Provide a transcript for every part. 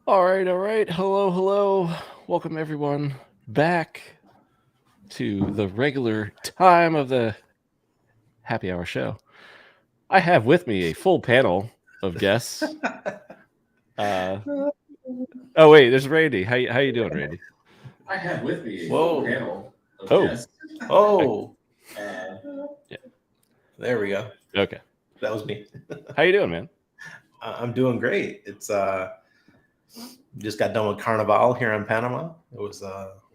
All right. Hello. Welcome everyone back to the regular time of the happy hour show. I have with me a full panel of guests. Oh wait, there's Randy. How you doing, Randy? I have with me a full panel of guests. Yeah. There we go. Okay. That was me. How you doing, man? I'm doing great. It's just got done with Carnival here in Panama. It was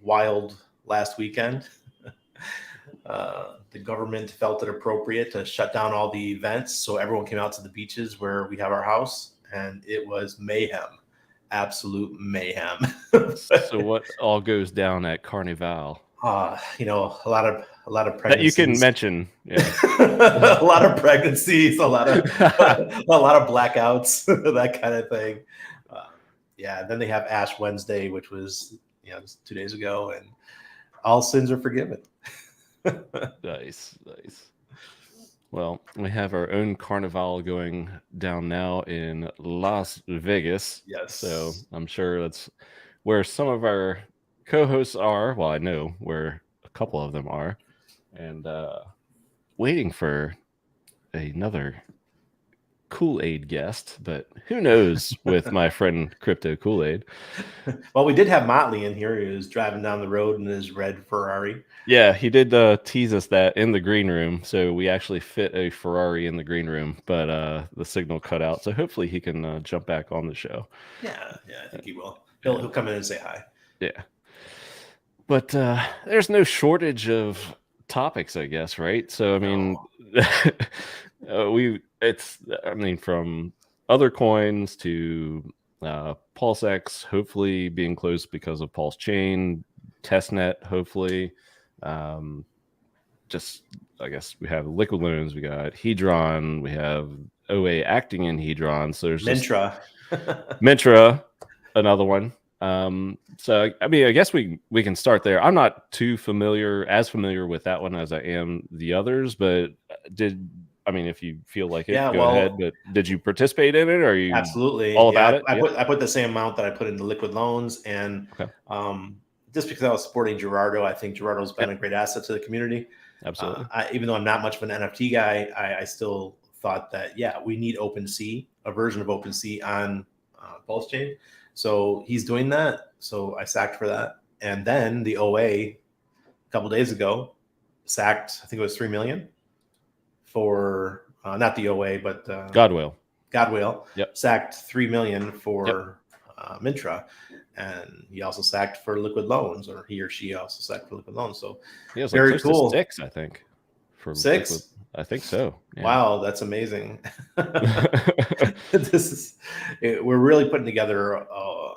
wild last weekend. The government felt it appropriate to shut down all the events, so everyone came out to the beaches where we have our house, and it was mayhem, absolute mayhem. So what all goes down at Carnival? A lot of pregnancies. That you can mention. Yeah. A lot of pregnancies, a lot of blackouts, that kind of thing. Then they have Ash Wednesday, which was just 2 days ago, and all sins are forgiven. Nice. Well, we have our own Carnival going down now in Las Vegas. Yes. So I'm sure that's where some of our co-hosts are. Well, I know where a couple of them are, and waiting for another Kool-Aid guest, but who knows with my friend Crypto Kool-Aid. Well, we did have Motley in here. He was driving down the road in his red Ferrari. Yeah, he did tease us that in the green room. So we actually fit a Ferrari in the green room, but the signal cut out. So hopefully he can jump back on the show. Yeah, I think he will. He'll come in and say hi. Yeah. But there's no shortage of topics, I guess, right? So I mean, from other coins to PulseX hopefully being closed because of PulseChain, testnet hopefully. I guess we have liquid loans, we got Hedron, we have OA acting in Hedron. So there's Mintra, another one. So I mean, I guess we can start there. I'm not too familiar with that one as I am the others, but if you feel like it, go ahead. But did you participate in it? Or are you absolutely all about it? I put the same amount that I put into liquid loans, and just because I was supporting Gerardo, I think Gerardo's been a great asset to the community. Absolutely. Even though I'm not much of an NFT guy, I still thought that we need OpenSea, a version of OpenSea on PulseChain. So he's doing that. So I sacked for that. And then the OA a couple days ago sacked, I think it was 3 million for not the OA, but Godwhale. Yep. Sacked 3 million for Mintra. And he also sacked for liquid loans, or he or she also sacked for liquid loans. So very cool. 6, I think. For 6? Liquid. I think so. Yeah. Wow, that's amazing. We're really putting together a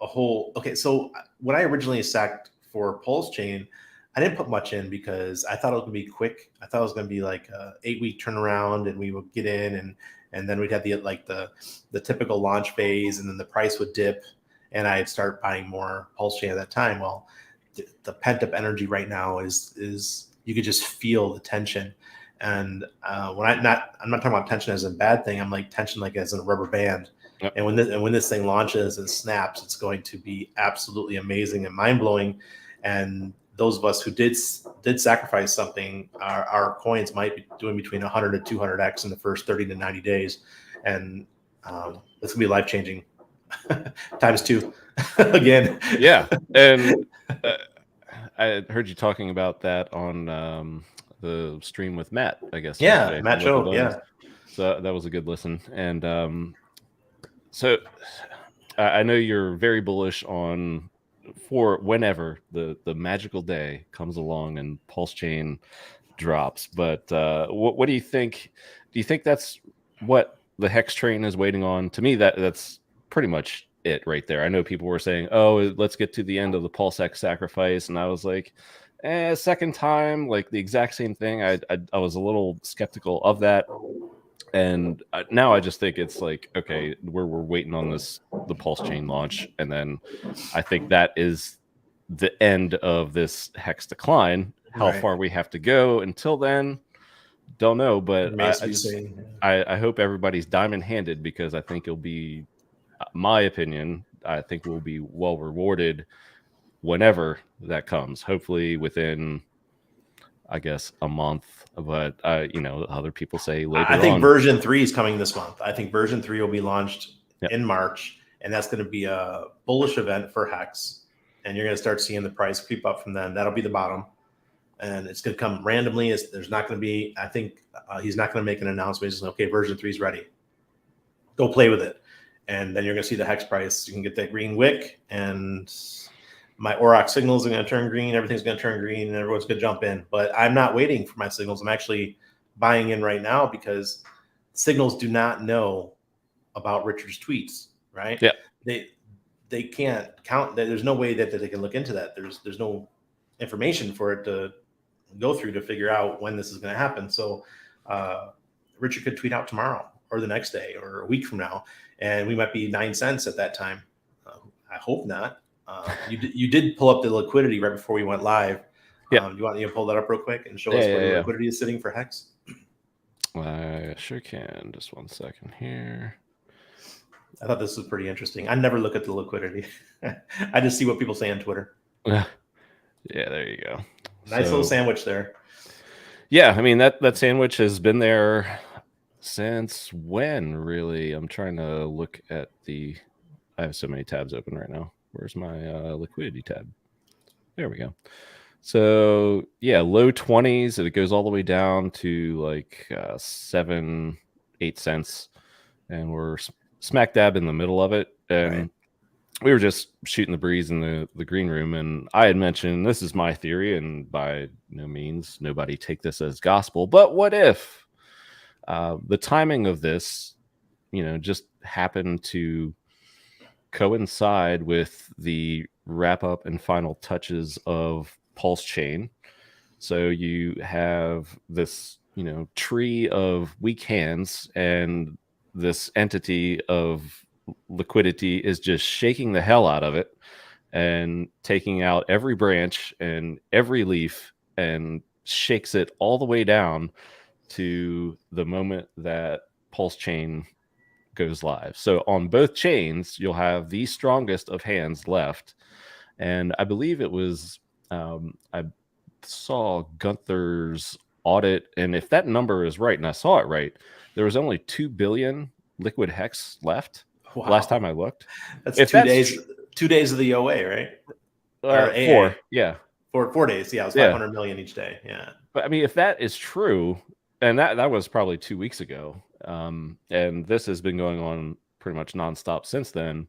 whole. Okay, so when I originally sacked for PulseChain, I didn't put much in because I thought it was going to be quick. I thought it was going to be like a 8-week turnaround, and we would get in, and then we'd have the typical launch phase, and then the price would dip, and I'd start buying more PulseChain at that time. Well, the pent up energy right now is you could just feel the tension. And I'm not talking about tension as a bad thing. I'm like tension like as in a rubber band. Yep. And when this thing launches and snaps, it's going to be absolutely amazing and mind blowing. And those of us who did sacrifice something, our coins might be doing between 100 to 200x in the first 30 to 90 days, and it's gonna be life changing times 2 again. Yeah, and I heard you talking about that on the stream with Matt, I guess. Yeah, Matt Cho. Yeah, so that was a good listen. And so I know you're very bullish on for whenever the magical day comes along and PulseChain drops. But what do you think? Do you think that's what the HEX train is waiting on? To me, that's pretty much it right there. I know people were saying, "Oh, let's get to the end of the PulseX sacrifice," and I was like, second time, like the exact same thing. I was a little skeptical of that, and now I just think it's like, okay, we're waiting on the PulseChain launch, and then I think that is the end of this HEX decline. How far we have to go until then, don't know, but I hope everybody's diamond handed, because I think it'll be, my opinion, I think we'll be well rewarded whenever that comes. Hopefully within, I guess, a month. But other people say later. I think version 3 is coming this month. I think version 3 will be launched in March, and that's going to be a bullish event for HEX. And you're going to start seeing the price creep up from then. That'll be the bottom. And it's going to come randomly. There's not going to be, I think he's not going to make an announcement. He's just, okay, version 3 is ready. Go play with it. And then you're going to see the HEX price. You can get that green wick, and my Auroch signals are going to turn green. Everything's going to turn green, and everyone's going to jump in. But I'm not waiting for my signals. I'm actually buying in right now because signals do not know about Richard's tweets, right? Yeah. They can't count. There's no way that they can look into that. There's no information for it to go through to figure out when this is going to happen. So Richard could tweet out tomorrow or the next day or a week from now, and we might be 9 cents at that time. I hope not. You did pull up the liquidity right before we went live. Yeah. Do you want me to pull that up real quick and show us where the liquidity is sitting for HEX? I sure can. Just 1 second here. I thought this was pretty interesting. I never look at the liquidity. I just see what people say on Twitter. Yeah, there you go. Nice little sandwich there. Yeah, I mean that sandwich has been there since when, really? I'm trying to look at I have so many tabs open right now. Where's my liquidity tab? There we go. So yeah, low 20s, and it goes all the way down to like 7-8 cents, and we're smack dab in the middle of it. And we were just shooting the breeze in the green room, and I had mentioned this is my theory, and by no means nobody take this as gospel, but what if the timing of this just happened to coincide with the wrap up and final touches of PulseChain. So you have this tree of weak hands, and this entity of liquidity is just shaking the hell out of it and taking out every branch and every leaf and shakes it all the way down to the moment that PulseChain goes live. So on both chains, you'll have the strongest of hands left. And I believe it was, I saw Gunther's audit, and if that number is right, and I saw it right, there was only 2 billion liquid HEX left. Wow. Last time I looked. That's 2 days of the OA, right? Or 4, yeah. 4 days, yeah. It was 500 million each day, yeah. But I mean, if that is true, and that was probably 2 weeks ago, and this has been going on pretty much nonstop since then,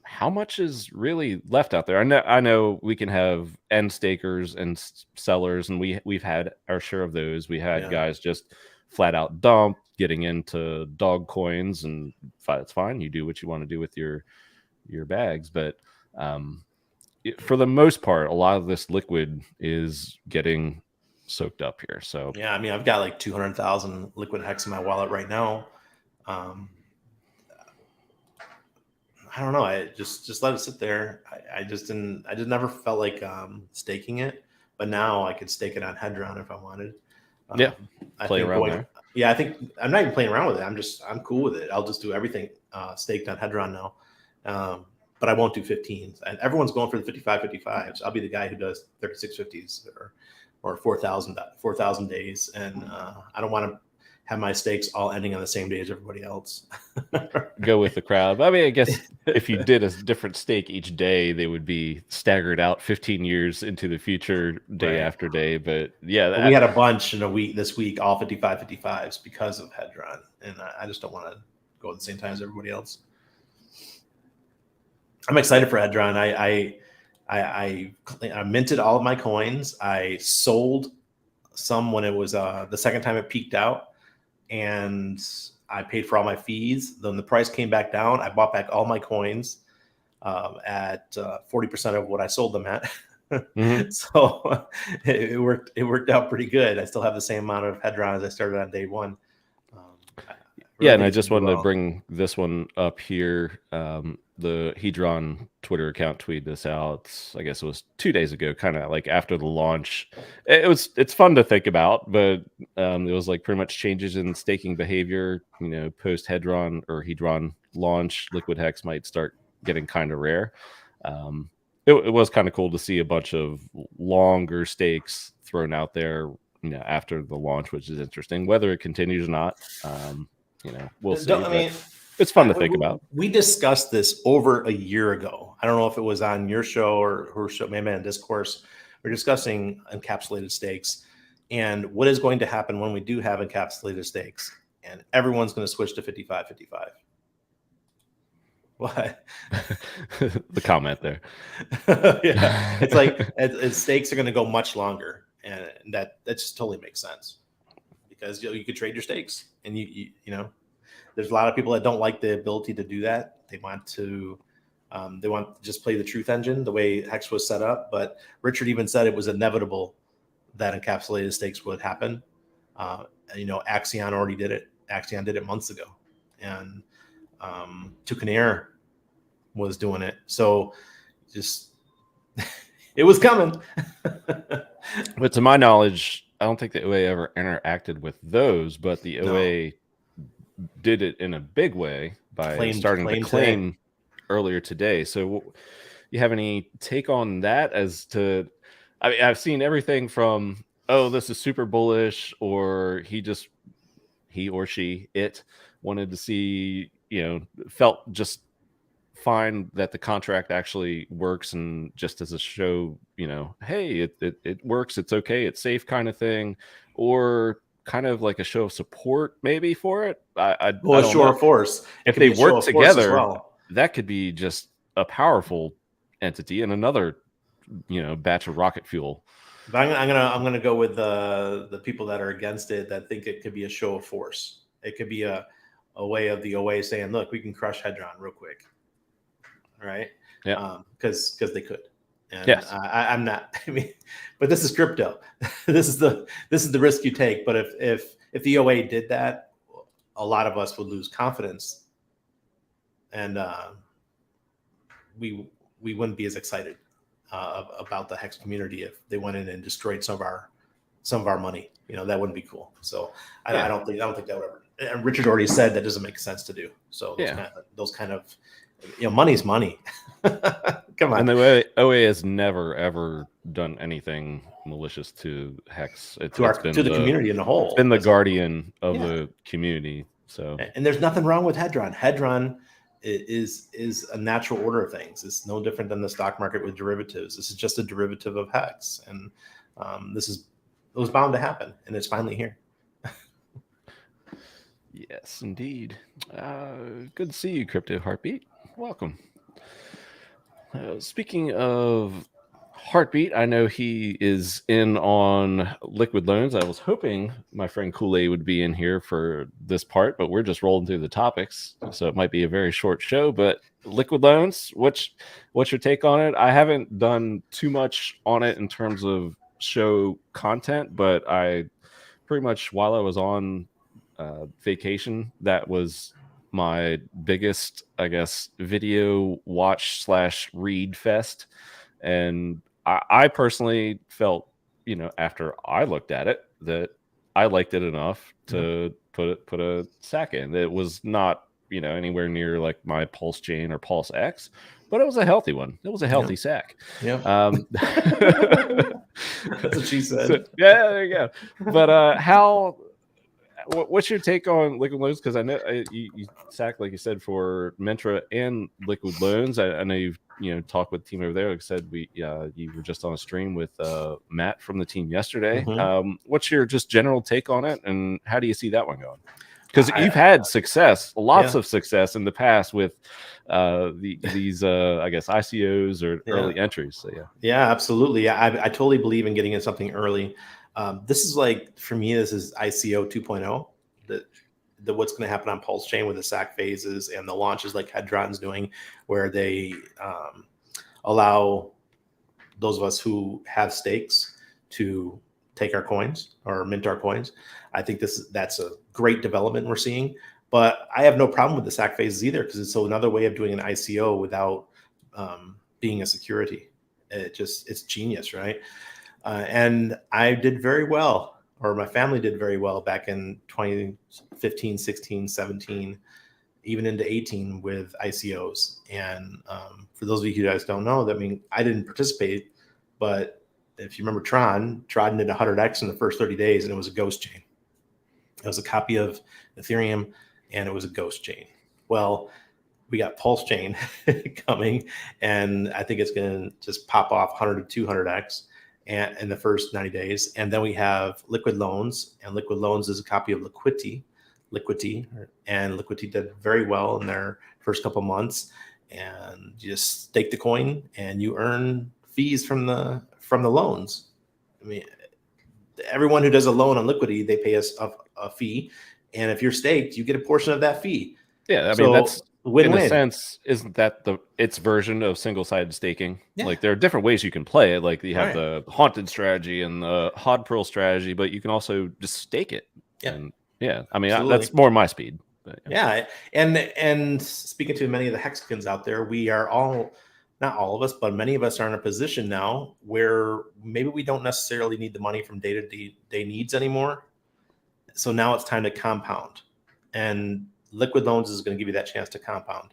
how much is really left out there? I know we can have end stakers and sellers, and we've had our share of those. We had guys just flat out dump, getting into dog coins, and it's fine. You do what you want to do with your bags, but for the most part, a lot of this liquid is getting soaked up here. So yeah, I mean, I've got like 200,000 liquid HEX in my wallet right now. I don't know. I just let it sit there. I just never felt like staking it, but now I could stake it on Hedron if I wanted. Play around there. Yeah, I think I'm not even playing around with it. I'm cool with it. I'll just do everything staked on Hedron now. But I won't do 15s. And everyone's going for the 55s. I'll be the guy who does 3650s or 4,000 days. And I don't want to have my stakes all ending on the same day as everybody else. Go with the crowd. I mean, I guess if you did a different stake each day, they would be staggered out 15 years into the future, day after day. But yeah, we had a bunch in a week this week, all 55s because of Hedron. And I just don't want to go at the same time as everybody else. I'm excited for Hedron. I minted all of my coins. I sold some when it was the second time it peaked out, and I paid for all my fees. Then the price came back down. I bought back all my coins at 40% of what I sold them at. Mm-hmm. So it worked out pretty good. I still have the same amount of Hedron as I started on day one. And I just wanted to bring this one up here. The Hedron Twitter account tweeted this out. I guess it was 2 days ago, kind of like after the launch. It's fun to think about, but it was like pretty much changes in staking behavior. Post Hedron or Hedron launch, liquid HEX might start getting kind of rare. It was kind of cool to see a bunch of longer stakes thrown out there, after the launch, which is interesting. Whether it continues or not, we'll see. I mean, it's fun to think about. We discussed this over a year ago. I don't know if it was on your show or her show, maybe on Discourse. We're discussing encapsulated stakes and what is going to happen when we do have encapsulated stakes, and everyone's going to switch to 55-55. What? The comment there. Yeah, it's like stakes are going to go much longer, and that just totally makes sense, because you could trade your stakes, and you know, there's a lot of people that don't like the ability to do that. They want to just play the truth engine the way HEX was set up. But Richard even said it was inevitable that encapsulated stakes would happen. Axion already did it. Axion did it months ago, and Toucaneer was doing it. So just it was coming. But to my knowledge, I don't think the OA ever interacted with those, but the OA did it in a big way by starting to claim earlier today. So you have any take on that? As to, I mean, I've seen everything from, oh, this is super bullish, or he or she wanted to see, felt just fine that the contract actually works, and just as a show, hey, it works, it's okay, it's safe kind of thing, or kind of like a show of support maybe for it. I show of force. If they work together, that could be just a powerful entity and another, batch of rocket fuel. But I'm gonna go with the people that are against it, that think it could be a show of force. It could be a way of the OA saying, look, we can crush Hedron real quick. Right? Yeah. Because they could. And yes. I'm not. I mean, but this is crypto. This is the risk you take. But if the OA did that, a lot of us would lose confidence, and we wouldn't be as excited about the HEX community if they went in and destroyed some of our money. That wouldn't be cool. So I don't think that would ever. And Richard already said that doesn't make sense to do. So those kind of money's money. Come on. And the OA has never ever done anything malicious to HEX. To the community in the whole. It's been the guardian of the community. So, and there's nothing wrong with Hedron. Hedron is a natural order of things. It's no different than the stock market with derivatives. This is just a derivative of HEX, and it was bound to happen, and it's finally here. Yes, indeed. Good to see you, Crypto Heartbeat. Welcome. Speaking of Heartbeat, I know he is in on liquid loans. I was hoping my friend Kool-Aid would be in here for this part, but we're just rolling through the topics, so it might be a very short show. But liquid loans, what's your take on it? I haven't done too much on it in terms of show content, but I pretty much, while I was on vacation, that was my biggest, I guess, video watch / read fest. And I personally felt, after I looked at it, that I liked it enough to put a sack in. It was not, anywhere near like my PulseChain or PulseX, but it was a healthy one. It was a healthy sack. Yeah. That's what she said. So, yeah, there you go. But what's your take on liquid loans? Because I know you sack, like you said, for Mentra and liquid loans. I know you've talked with the team over there. Like I said, you were just on a stream with Matt from the team yesterday. Mm-hmm. What's your just general take on it, and how do you see that one going? Because you've had success, lots of success in the past with these I guess ICOs or early entries. So yeah, absolutely. I totally believe in getting in something early. This is like, for me, this is ICO 2.0. The what's going to happen on PulseChain with the SAC phases and the launches like Hedron's doing, where they allow those of us who have stakes to take our coins or mint our coins. I think that's a great development we're seeing. But I have no problem with the SAC phases either, because it's another way of doing an ICO without being a security. It's genius, right? And I did very well, or my family did very well back in 2015, 16, 17. even into 18 with ICOs. And for those of you guys don't know, I mean, I didn't participate, but if you remember Tron did 100x in the first 30 days, and it was a ghost chain. It was a copy of Ethereum, and it was a ghost chain. Well, we got PulseChain coming, and I think it's going to just pop off 100 to 200x and in the first 90 days. And then we have Liquid Loans, and Liquid Loans is a copy of Liquidity, and Liquidity did very well in their first couple months. And you just stake the coin, and you earn fees from the loans. I mean, everyone who does a loan on Liquidity, they pay us a fee, and if you're staked, you get a portion of that fee. Yeah, I mean, that's win-win. In a sense, isn't that its version of single-sided staking? Yeah. Like, there are different ways you can play it. Like, you have the haunted strategy and the hod pearl strategy, but you can also just stake it. Yeah, and I mean, that's more my speed. But, yeah, and speaking to many of the Hexicans out there, we are all, not all of us, but many of us are in a position now where maybe we don't necessarily need the money from day-to-day needs anymore. So now it's time to compound, and Liquid Loans is going to give you that chance to compound.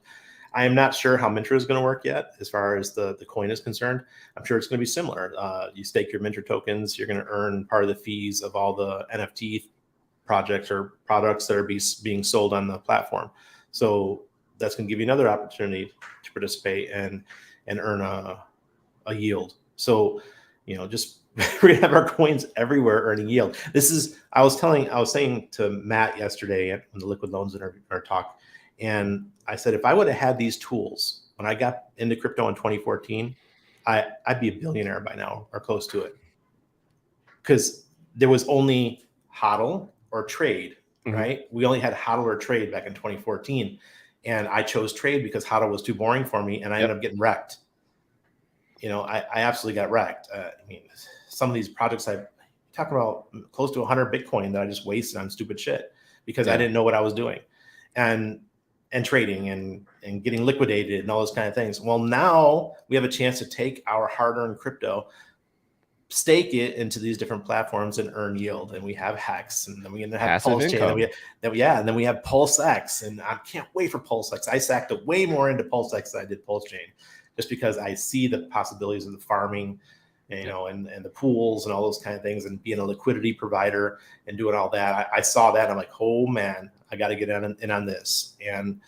I am not sure how Minter is going to work yet as far as the coin is concerned. I'm sure it's going to be similar. You stake your Minter tokens, you're going to earn part of the fees of all the NFT projects or products that are being sold on the platform. So that's going to give you another opportunity to participate and earn a yield. So, just we have our coins everywhere earning yield. I was saying to Matt yesterday on the Liquid Loans in our talk, and I said, if I would have had these tools when I got into crypto in 2014, I'd be a billionaire by now or close to it. Because there was only HODL or trade, right? We only had HODL or trade back in 2014. And I chose trade because HODL was too boring for me, and I ended up getting wrecked. I absolutely got wrecked. I mean, some of these projects I talk about close to 100 Bitcoin that I just wasted on stupid shit because I didn't know what I was doing, and trading and getting liquidated and all those kind of things. Well, now we have a chance to take our hard-earned crypto, stake it into these different platforms, and earn yield. And we have HEX, and then we have PulseChain, and then we have PulseX, and I can't wait for PulseX. I stacked way more into PulseX than I did PulseChain, just because I see the possibilities of the farming, and the pools and all those kind of things, and being a liquidity provider and doing all that. I saw that, and I'm like, oh man, I got to get in on this. And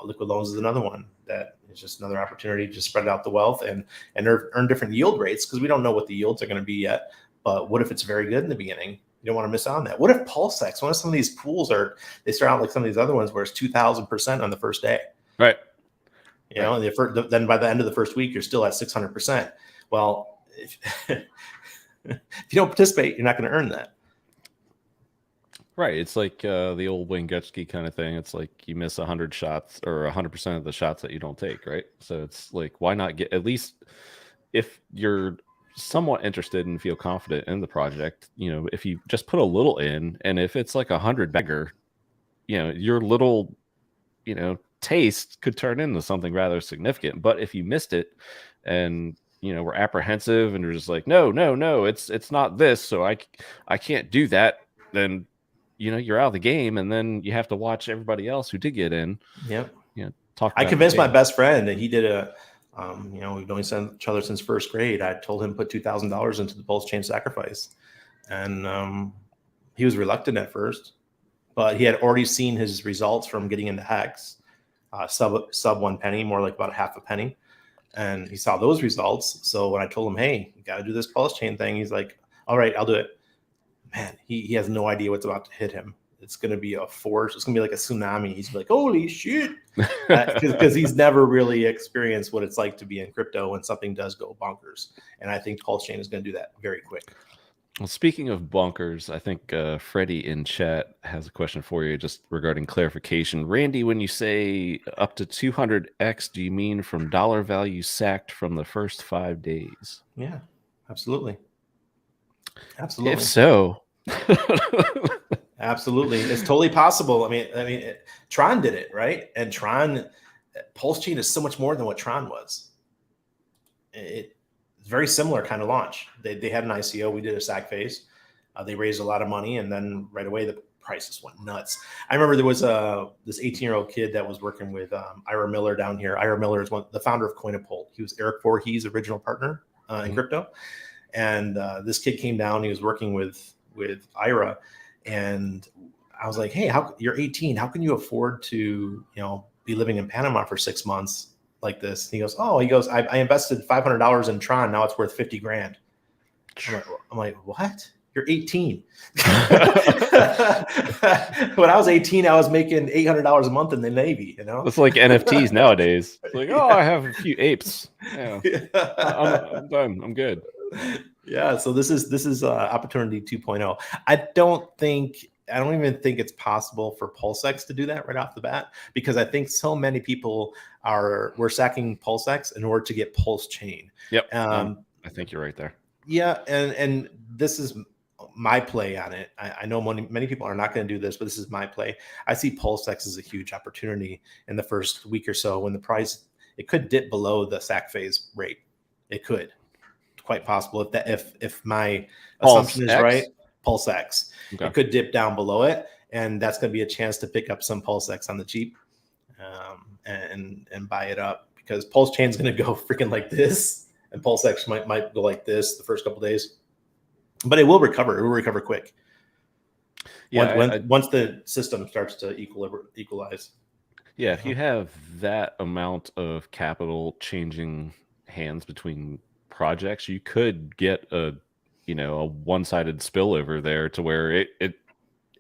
Liquid Loans is another one that is just another opportunity to spread out the wealth and earn different yield rates, because we don't know what the yields are going to be yet. But what if it's very good in the beginning? You don't want to miss out on that. What if PulseX, one of some of these pools they start out like some of these other ones where it's 2,000% on the first day, right? And then by the end of the first week, you're still at 600%. Well, if you don't participate, you're not going to earn that. Right. It's like the old Wayne Gretzky kind of thing. It's like you miss 100 shots or 100% of the shots that you don't take, right? So it's like, why not get, at least if you're somewhat interested and feel confident in the project, if you just put a little in, and if it's like 100 bagger, your little, taste could turn into something rather significant. But if you missed it and we're apprehensive and you're just like, no, it's not this, so I can't do that, then you're out of the game, and then you have to watch everybody else who did get in. Yep. Talk. I convinced my best friend, and he did we've known each other since first grade. I told him to put $2,000 into the PulseChain sacrifice, and he was reluctant at first, but he had already seen his results from getting into HEX, sub 1 penny, more like about half a penny. And he saw those results. So when I told him, hey, you got to do this PulseChain thing, he's like, all right, I'll do it. Man, he has no idea what's about to hit him. It's going to be a force. It's going to be like a tsunami. He's like, holy shit. Because he's never really experienced what it's like to be in crypto when something does go bonkers. And I think PulseChain is going to do that very quick. Well, speaking of bonkers, I think Freddie in chat has a question for you just regarding clarification. Randy, when you say up to 200x, do you mean from dollar value sacked from the first 5 days? Yeah, absolutely. If so, absolutely, it's totally possible. I mean, Tron did it, right? And PulseChain is so much more than what Tron was. It's very similar kind of launch. They had an ICO. We did a sack phase. They raised a lot of money, and then right away the prices went nuts. I remember there was this 18-year-old kid that was working with Ira Miller down here. Ira Miller is the founder of Coinapult. He was Eric Voorhees' original partner in crypto. And this kid came down. He was working with Ira, and I was like, "Hey, you're 18? How can you afford to, be living in Panama for 6 months like this?" He goes, I invested $500 in Tron. Now it's worth 50 grand. I'm like, what? You're 18. When I was 18, I was making $800 a month in the Navy. It's like NFTs nowadays. It's like, I have a few apes. Yeah, I'm done. I'm good. Yeah. So this is opportunity 2.0. I don't even think it's possible for PulseX to do that right off the bat, because I think so many people we're sacking PulseX in order to get PulseChain. Yep. I think you're right there. Yeah, and this is my play on it. I know many people are not going to do this, but this is my play. I see PulseX as a huge opportunity in the first week or so when the price, it could dip below the sack phase rate. It could. It's quite possible if my assumption is right. PulseX. Okay. It could dip down below it, and that's going to be a chance to pick up some PulseX on the cheap, and buy it up, because PulseChain is going to go freaking like this. And PulseX might go like this the first couple of days, but it will recover. It will recover quick. Yeah, once the system starts to equalize. Yeah, if you have that amount of capital changing hands between projects, you could get a one-sided spillover there to where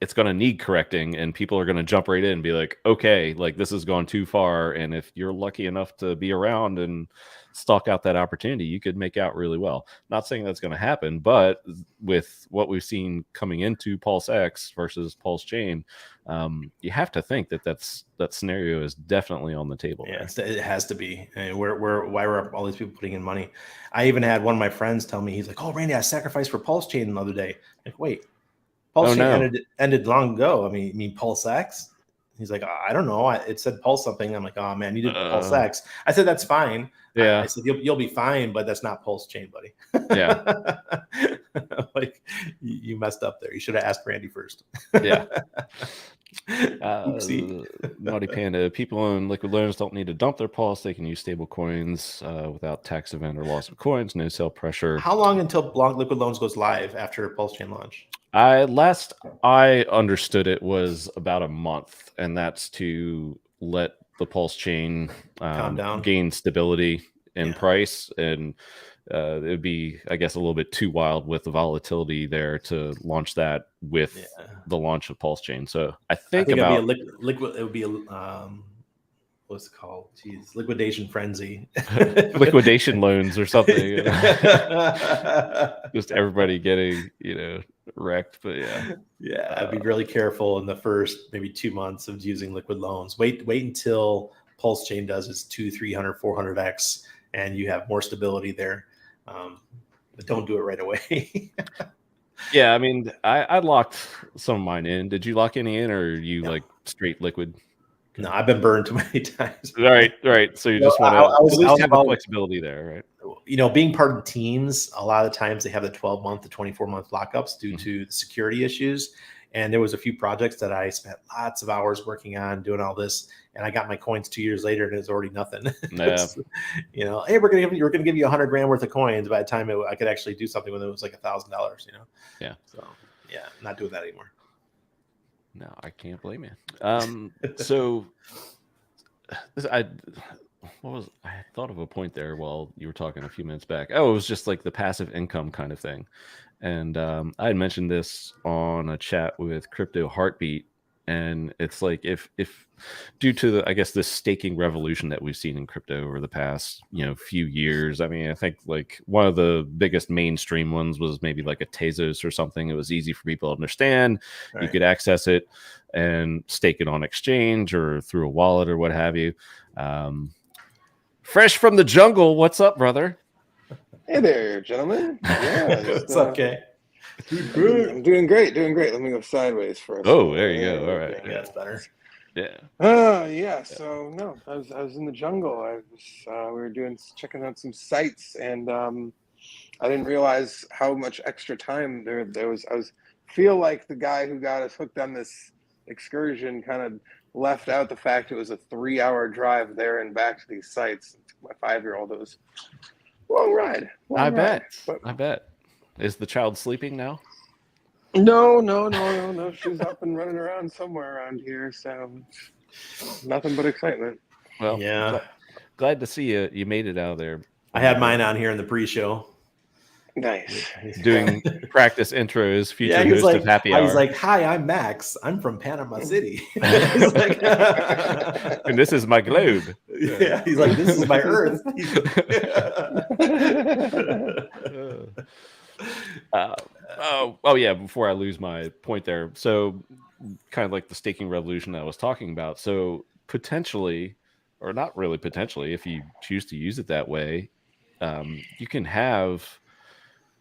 it's going to need correcting, and people are going to jump right in and be like, okay, like this has gone too far. And if you're lucky enough to be around and stalk out that opportunity, you could make out really well. Not saying that's going to happen, but with what we've seen coming into PulseX versus PulseChain, you have to think that scenario is definitely on the table. Yeah, it has to be. I mean, why were all these people putting in money? I even had one of my friends tell me, he's like, "Oh, Randy, I sacrificed for PulseChain the other day." Like, wait. PulseChain ended long ago. I mean, PulseX. He's like, I don't know. It said Pulse something. I'm like, oh man, you did PulseX. I said, that's fine. Yeah. I said, you'll be fine, but that's not PulseChain, buddy. Yeah. Like you messed up there. You should have asked Randy first. Yeah. Naughty Panda. People in liquid loans don't need to dump their Pulse. They can use stable coins without tax event or loss of coins. No sell pressure. How long until liquid loans goes live after PulseChain launch? Last I understood it was about a month, and that's to let the PulseChain gain stability in price, and it would be, I guess, a little bit too wild with the volatility there to launch that with the launch of PulseChain. So I think about it would be a what's it called? Jeez, liquidation frenzy, liquidation loans or something. Just everybody getting wrecked. But I'd be really careful in the first maybe 2 months of using liquid loans. Wait until PulseChain does its 200, 300, 400x, and you have more stability there. But don't do it right away. Yeah, I mean, I locked some of mine in. Did you lock any in, or are you like straight liquid? No, I've been burned too many times. Right. So you just want to at least have the flexibility there, right? Being part of the teams, a lot of the times they have the 12-month to 24-month lockups due to the security issues. And there was a few projects that I spent lots of hours working on doing all this, and I got my coins 2 years later, and it was already nothing. Yeah. Hey, we're gonna give you 100 grand worth of coins. By the time I could actually do something with it, was like $1,000. Yeah. So not doing that anymore. No, I can't blame you. So I thought of a point there while you were talking a few minutes back. Oh, it was just like the passive income kind of thing. And I had mentioned this on a chat with Crypto Heartbeat, and it's like if due to this staking revolution that we've seen in crypto over the past few years. I mean, I think like one of the biggest mainstream ones was maybe like a Tezos or something. It was easy for people to understand. Right. You could access it and stake it on exchange or through a wallet or what have you. Fresh from the jungle, what's up, brother? Hey there, gentlemen. Yeah, it's okay. I'm doing great. Let me go sideways first. Oh, there you go. All right. Yeah, it's better. Yeah. So no, I was in the jungle. We were checking out some sites, and I didn't realize how much extra time there was. I was feel like the guy who got us hooked on this excursion kind of left out the fact it was a 3-hour drive there and back to these sites. My 5-year-old, it was a long ride. I bet. Is the child sleeping now? No. She's up and running around somewhere around here, so nothing but excitement. Well, yeah. Glad to see you made it out of there. I had mine on here in the pre-show. Nice. Doing practice intros, future he was host like, of Happy Hour. I was like, "Hi, I'm Max. I'm from Panama City." He's like, and this is my globe. Yeah, he's like, "This is my Earth." Oh yeah. Before I lose my point there, so kind of like the staking revolution that I was talking about. So potentially, or not really potentially, if you choose to use it that way, you can have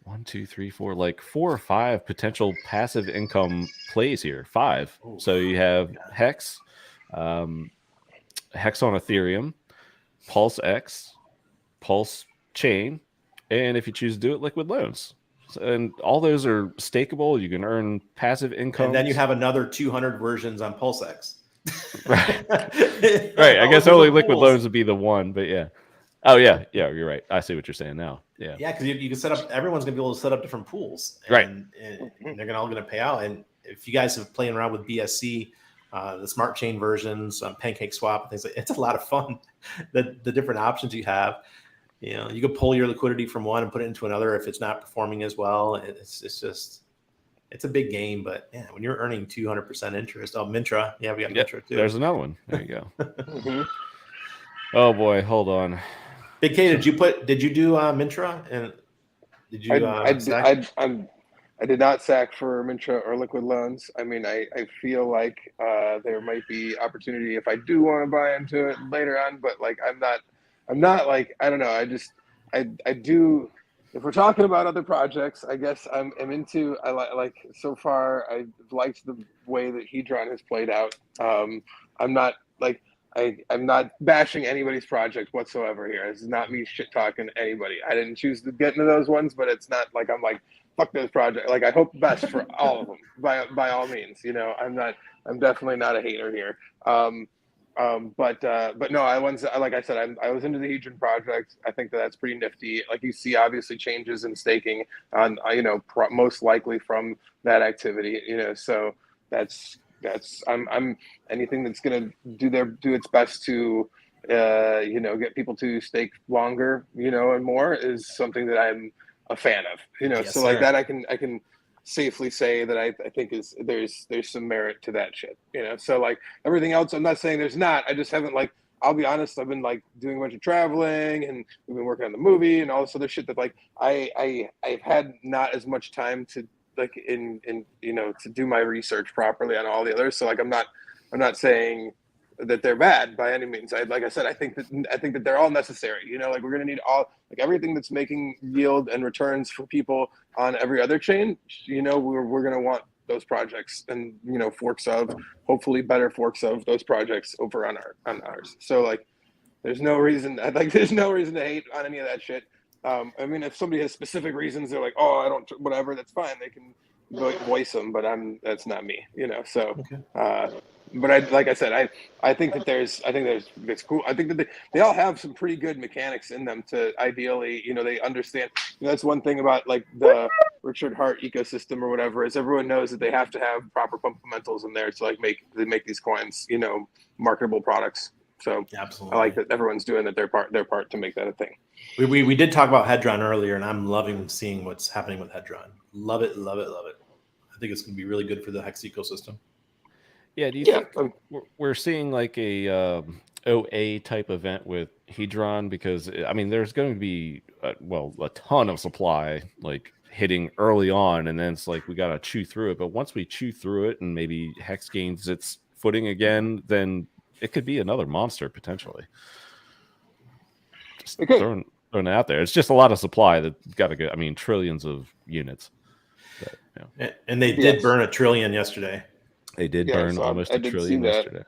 1, 2, 3, 4, like 4 or 5 potential passive income plays here. 5. Oh, so you have HEX, HEX on Ethereum, PulseX, PulseChain, and if you choose to do it, liquid loans. And all those are stakeable. You can earn passive income. And then you have another 200 versions on PulseX. Right. Right. I guess only liquid loans would be the one, but yeah. Oh yeah. Yeah, you're right. I see what you're saying now. Yeah. Yeah, because you can set up, everyone's gonna be able to set up different pools. Right. And they're all gonna pay out. And if you guys have playing around with BSC, the smart chain versions, Pancake Swap, and things like it's a lot of fun. The different options you have. You know, you could pull your liquidity from one and put it into another if it's not performing as well. It's just, it's a big game. But yeah, when you're earning 200% interest, Mintra, yeah, we got Mintra too. There's another one. There you go. Oh boy, hold on. Big K, did you do Mintra? And did you? I did not sack for Mintra or liquid loans. I mean, I feel like there might be opportunity if I do want to buy into it later on, but like I'm not like, I don't know. I do. If we're talking about other projects, I guess I'm into. I like so far. I've liked the way that Hedron has played out. I'm not like I'm not bashing anybody's project whatsoever here. This is not me shit talking anybody. I didn't choose to get into those ones, but it's not like I'm like fuck those projects. Like I hope best for all of them by all means. You know, I'm definitely not a hater here. But no, like I said, I was into the Hedron project. I think that's pretty nifty. Like you see, obviously changes in staking on, most likely from that activity, so that's I'm anything that's going to do its best to, get people to stake longer, and more is something that I'm a fan of, Yes, so sir. like that, I can safely say that I think there's some merit to that shit, so like everything else, I'm not saying there's not. I just haven't, like, I'll be honest, I've been like doing a bunch of traveling and we've been working on the movie and all this other shit that like I've had not as much time to like in to do my research properly on all the others. So like I'm not saying that they're bad by any means. Like I said, I think that they're all necessary. Like we're gonna need all, like everything that's making yield and returns for people on every other chain. We're gonna want those projects and forks of, hopefully better forks of those projects over on ours. So like there's no reason to hate on any of that shit. I mean, if somebody has specific reasons, they're like, oh, I don't, whatever, that's fine. They can voice them, but that's not me, So, okay. But like I said, I think that's cool. I think that they all have some pretty good mechanics in them to ideally, they understand. That's one thing about like the Richard Hart ecosystem or whatever, is everyone knows that they have to have proper fundamentals in there to like make these coins, marketable products. So absolutely, I like that everyone's doing their part to make that a thing. We did talk about Hedron earlier, and I'm loving seeing what's happening with Hedron. Love it. I think it's going to be really good for the HEX ecosystem. Yeah, do you think we're seeing like a OA type event with Hedron? Because I mean, there's going to be a ton of supply like hitting early on, and then it's like we got to chew through it. But once we chew through it, and maybe HEX gains its footing again, then it could be another monster potentially. Just throwing it out there. It's just a lot of supply that got to go. I mean, trillions of units. But, and they did burn $1 trillion yesterday. They did burn almost $1 trillion yesterday.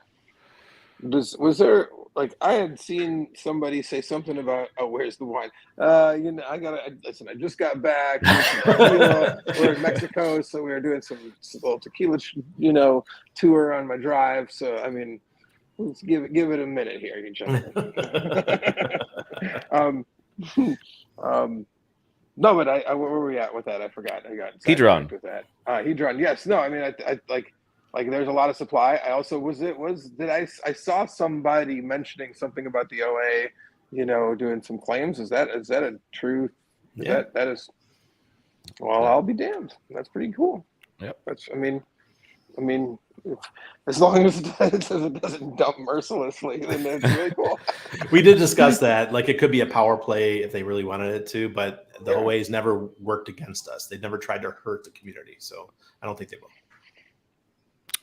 Was there like I had seen somebody say something about, oh, where's the wine? I listen. I just got back. We're in Mexico, so we were doing some little tequila, tour on my drive. So I mean, let's give it a minute here, you gentlemen. No, but I where were we at with that? I forgot. I got Hedron with that. Hedron, yes. No, I mean, I like there's a lot of supply. I also I saw somebody mentioning something about the OA, doing some claims. Is that a true? Yeah. That is. Well, I'll be damned. That's pretty cool. Yep. I mean, as long as it doesn't dump mercilessly, then that's really cool. We did discuss that. Like it could be a power play if they really wanted it to, but the OA's never worked against us. They've never tried to hurt the community, so I don't think they will.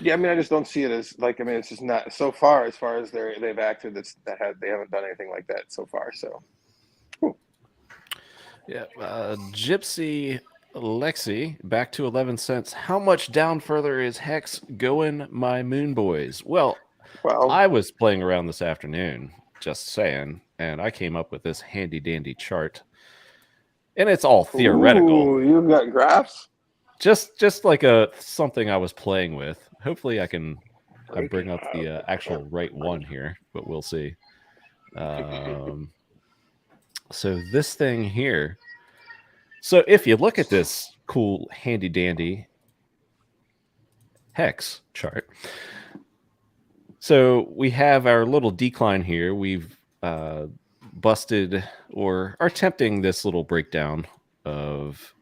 Yeah, I mean, I just don't see it as like. I mean, it's just not so far as they've acted. They haven't done anything like that so far. So, cool. Yeah, Gypsy Lexi back to 11 cents. How much down further is Hex going, my moon boys? Well, I was playing around this afternoon, just saying, and I came up with this handy dandy chart, and it's all theoretical. Ooh, you've got graphs. Just like something I was playing with. Hopefully, I can bring up the actual right one here, but we'll see. So this thing here. So if you look at this cool, handy dandy Hex chart, so we have our little decline here. We've busted or are attempting this little breakdown of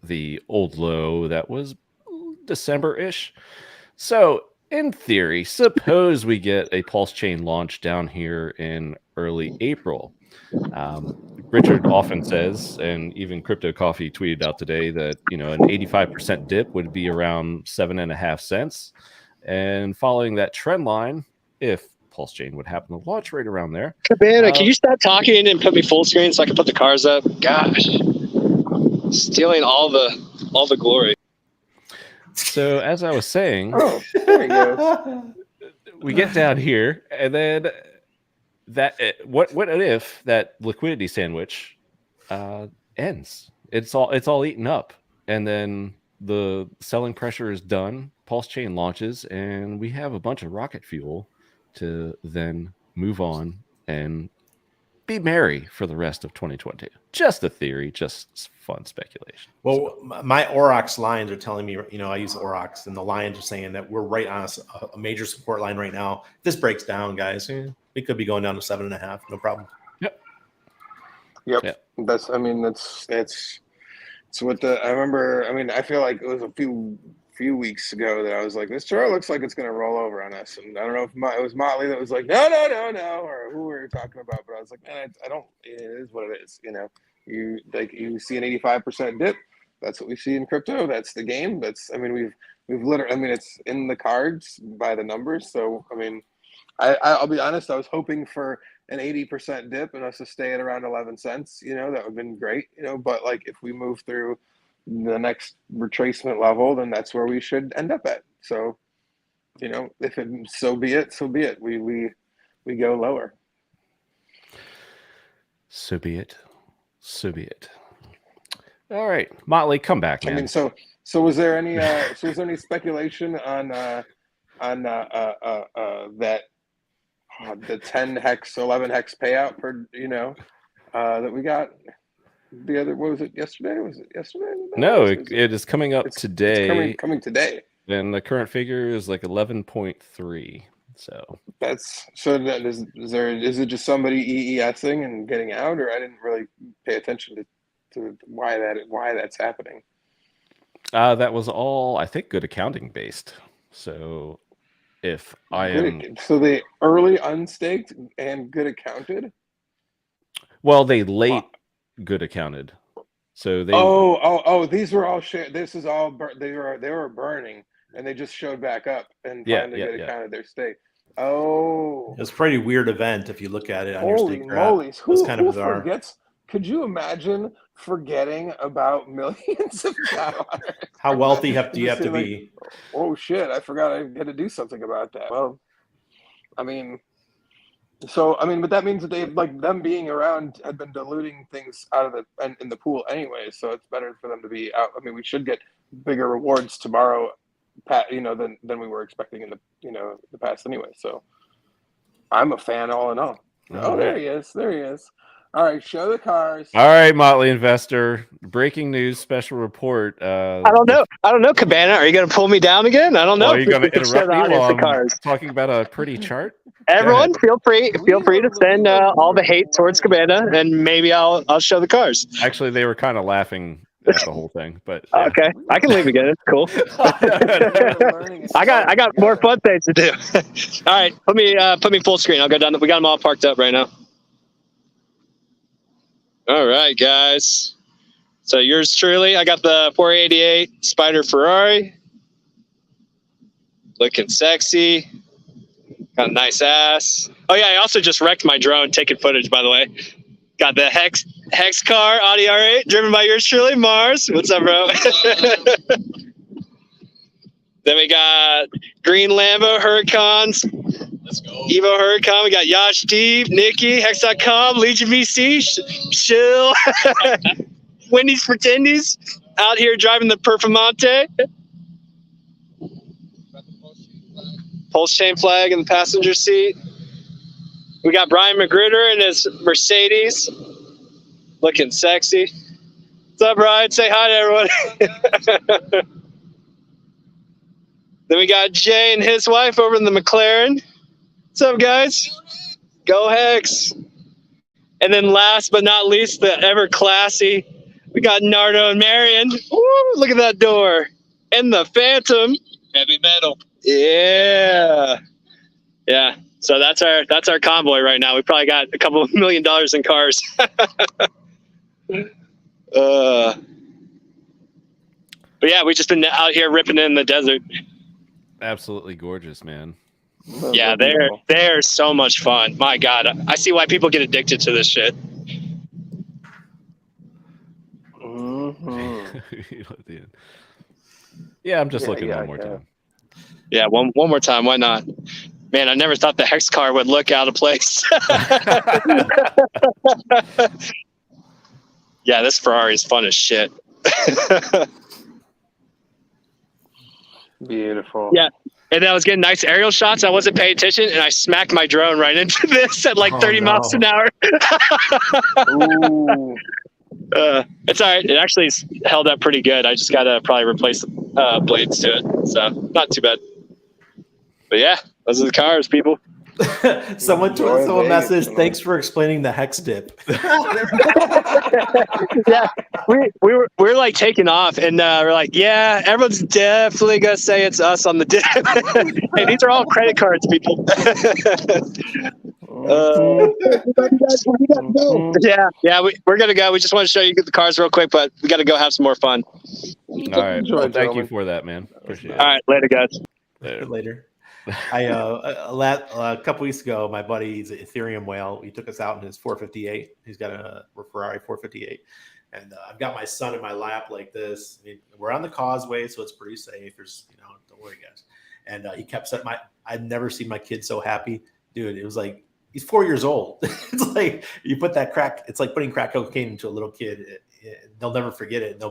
the old low that was December-ish. So in theory, suppose we get a pulse chain launch down here in early April. Richard often says, and even Crypto Coffee tweeted out today that an 85% dip would be around 7.5 cents. And following that trend line, if pulse chain would happen to launch right around there. Cabana, can you stop talking and put me full screen so I can put the cars up? Gosh, stealing all the glory. So as I was saying, there you go. We get down here, and then what if that liquidity sandwich ends? It's all eaten up, and then the selling pressure is done. Pulse chain launches, and we have a bunch of rocket fuel to then move on and be merry for the rest of 2020. Just a theory, just fun speculation. Well, my Aurochs lines are telling me, I use Aurochs, and the lines are saying that we're right on a major support line right now. If this breaks down, guys, we could be going down to 7.5, no problem. Yep. That's what I remember. I mean, I feel like it was a few weeks ago that I was like, this chart looks like it's going to roll over on us. And I don't know if it was Motley that was like, no, or who we were talking about. But I was like, man, it is what it is. You see an 85% dip. That's what we see in crypto. That's the game. We've literally, it's in the cards by the numbers. So, I'll be honest, I was hoping for an 80% dip and us to stay at around 11 cents, that would have been great, but like if we move through the next retracement level, then that's where we should end up at. So, if it, so be it. We go lower. So be it. All right, Motley, come back, man. So was there any speculation on that the 10 hex 11 hex payout per that we got the other, what was it, yesterday? No, it is coming up today. It's coming today. And the current figure is like 11.3. So is it just somebody EESing and getting out, or I didn't really pay attention to why that's happening? That was all, I think, good accounting based. So if so they early unstaked and good accounted. Well, they late good accounted. So they these were all shared. This is all they were burning, and they just showed back up and finally good accounted their stake. Oh, it's a pretty weird event if you look at it on your stake graph. Holy moly! Who kind of bizarre. Forgets? Could you imagine forgetting about millions of dollars? How wealthy do you have to be? Oh shit! I forgot I had to do something about that. Well, So I mean, but that means that they like them being around had been diluting things out of the in the pool anyway. So it's better for them to be out. I mean, we should get bigger rewards tomorrow, than we were expecting in the past anyway. So I'm a fan all in all. Oh, there he is. There he is. All right, show the cars. All right, Motley Investor. Breaking news special report. I don't know, Cabana. Are you going to pull me down again? I don't know. Are you going to interrupt me while I'm cars. talking about a pretty chart? Everyone, feel free to send all the hate towards Cabana, and maybe I'll show the cars. Actually, they were kind of laughing at the whole thing, but yeah. Okay, I can leave again. It's cool. I got more fun things to do. All right, put me full screen. I'll go down. We got them all parked up right now. All right, guys. So yours truly, I got the 488 Spider Ferrari. Looking sexy. Got a nice ass. Oh yeah, I also just wrecked my drone taking footage, by the way. Got the Hex car, Audi R8, driven by yours truly, Mars. What's up, bro? Then we got green Lambo Huracans. Let's go. Evo Huracan. We got Yash Deep, Nikki, Hex.com, Legion VC, Shill, Wendy's Pretendies, out here driving the Performante. PulseChain flag in the passenger seat. We got Brian McGritter in his Mercedes, looking sexy. What's up, Brian? Say hi to everyone. Then we got Jay and his wife over in the McLaren. What's up, guys? Go Hex. And then last but not least, the ever classy, we got Nardo and Marion. Woo, look at that door. And the Phantom. Heavy metal. Yeah. Yeah. So that's our convoy right now. We probably got a couple of $1 million in cars. But yeah, we've just been out here ripping in the desert. Absolutely gorgeous, man. Yeah, they're so much fun. My God, I see why people get addicted to this shit. Yeah, I'm just looking one more time. Yeah, one more time. Why not? Man, I never thought the Hex car would look out of place. Yeah, this Ferrari is fun as shit. Beautiful. Yeah. And then I was getting nice aerial shots. I wasn't paying attention, and I smacked my drone right into this at like 30 miles an hour. Ooh. It's all right. It actually held up pretty good. I just got to probably replace blades to it. So not too bad. But yeah, those are the cars, people. Someone a message. Thanks for explaining the hex dip. Yeah, we were like taking off, and we're like, yeah, everyone's definitely gonna say it's us on the dip. Hey, these are all credit cards, people. Yeah, we're gonna go. We just want to show you the cars real quick, but we got to go have some more fun. All right, well, thank you for that, man. Appreciate it. All right, later, guys. Later. A couple weeks ago, my buddy, he's an Ethereum whale. He took us out in his 458. He's got a Ferrari 458, and I've got my son in my lap like this. I mean, we're on the causeway, so it's pretty safe. There's, don't worry, guys. And he kept saying, I've never seen my kid so happy, dude. It was like he's 4 years old. It's like you put that crack. It's like putting crack cocaine into a little kid. They'll never forget it. They'll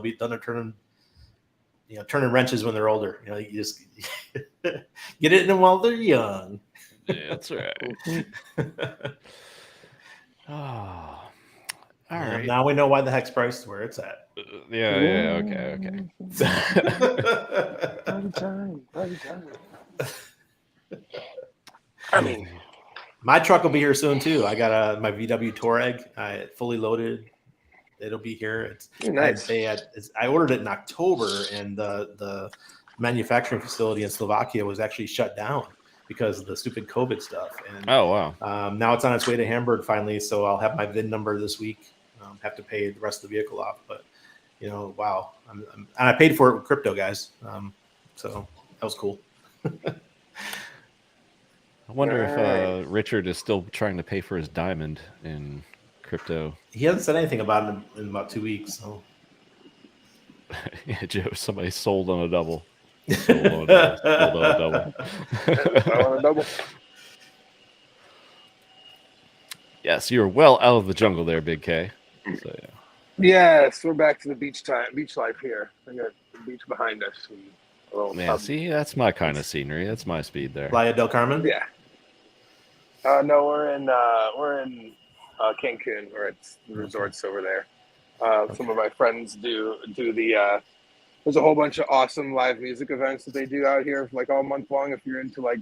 turning wrenches when they're older. You just get it in them while they're young. Yeah, that's right. All right. Now we know why the hex price is where it's at. Yeah. Okay. Party time. I mean, my truck will be here soon too. I got my VW Touareg, fully loaded. It'll be here. It's nice. I ordered it in October, and the manufacturing facility in Slovakia was actually shut down because of the stupid COVID stuff. And oh wow! Now it's on its way to Hamburg finally, so I'll have my VIN number this week. Have to pay the rest of the vehicle off, but wow! And I paid for it with crypto, guys. So that was cool. I wonder if Richard is still trying to pay for his diamond in crypto. He hasn't said anything about it in about 2 weeks. So yeah, Joe, somebody sold on a double. Sold on a double. Yes, you're well out of the jungle there, Big K. So yeah. Yes, we're back to the beach life here. We got the beach behind us. And a little Man, pub. see, that's my kind of scenery. That's my speed there. Playa del Carmen. Yeah. No, we're in Cancun. We're at the resorts over there. Some of my friends do the. There's a whole bunch of awesome live music events that they do out here, like all month long. If you're into like,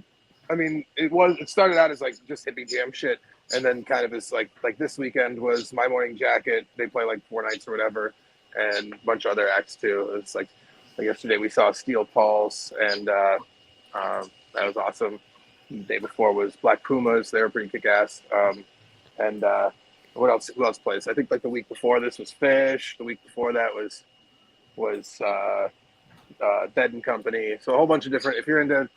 I mean, it started out as like just hippie jam shit, and then kind of is like this weekend was My Morning Jacket. They play like 4 nights or whatever, and a bunch of other acts too. It's like yesterday we saw Steel Pulse, and that was awesome. The day before was Black Pumas. They were pretty kick ass. And what else? Who else plays? I think like the week before this was Fish. The week before that was Dead and Company. So a whole bunch of different. If you're into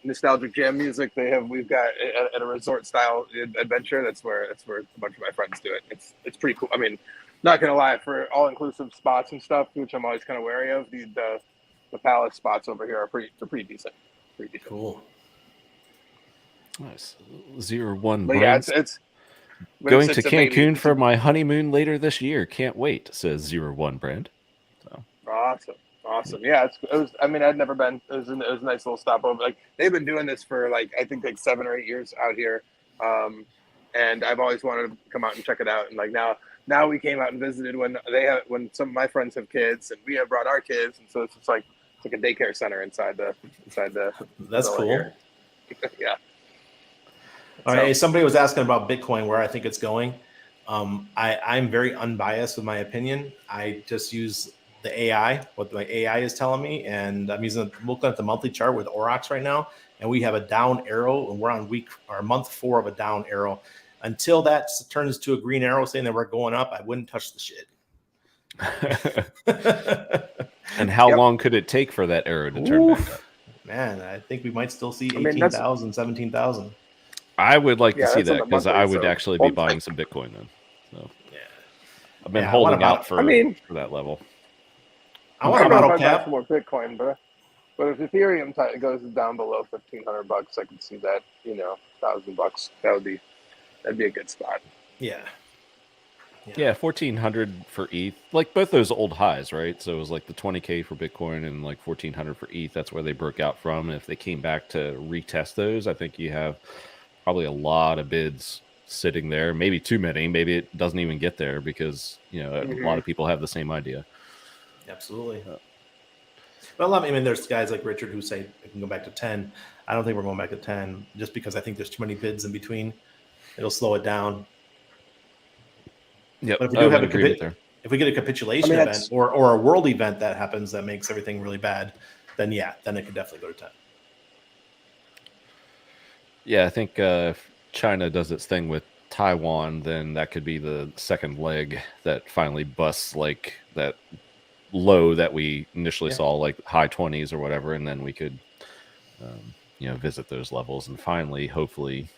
nostalgic jam music, we've got at a resort style adventure. That's where a bunch of my friends do it. It's pretty cool. I mean, not gonna lie, for all inclusive spots and stuff, which I'm always kind of wary of. The Palace spots over here are pretty decent. Pretty decent. Cool. Nice. 01. But yeah, it's going to Cancun for my honeymoon later this year. Can't wait, says 01 Brand. So. Awesome. Yeah, it was. I mean, I'd never been. It was a nice little stopover. Like they've been doing this for like I think like 7 or 8 years out here, and I've always wanted to come out and check it out. And like now we came out and visited when some of my friends have kids, and we have brought our kids, and so it's like a daycare center inside the. That's cool. Here. Yeah. All right. Somebody was asking about Bitcoin, where I think it's going. I'm very unbiased with my opinion. I just use the AI, what my AI is telling me, and I'm looking at the monthly chart with Aurochs right now, and we have a down arrow, and we're on month 4 of a down arrow. Until that turns to a green arrow saying that we're going up, I wouldn't touch the shit. And how long could it take for that arrow to turn back up? Man, I think we might still see 18,000, 17,000. I would like to see that because I would so actually be buying some Bitcoin then. So yeah, I've been holding out for that level. I want to bottle cap more Bitcoin, but if Ethereum goes down below $1,500, I could see that. $1,000. That'd be a good spot. Yeah. Yeah, 1,400 for ETH. Like both those old highs, right? So it was like the 20K for Bitcoin and like 1,400 for ETH. That's where they broke out from. And if they came back to retest those, I think you have probably a lot of bids sitting there. Maybe too many. Maybe it doesn't even get there because a lot of people have the same idea. Absolutely. Well, I mean, there's guys like Richard who say it can go back to 10. I don't think we're going back to 10 just because I think there's too many bids in between. It'll slow it down. Yeah, but if we do if we get a capitulation event or a world event that happens that makes everything really bad, then it could definitely go to 10. Yeah, I think if China does its thing with Taiwan, then that could be the second leg that finally busts like that low that we initially saw, like high 20s or whatever, and then we could visit those levels and finally hopefully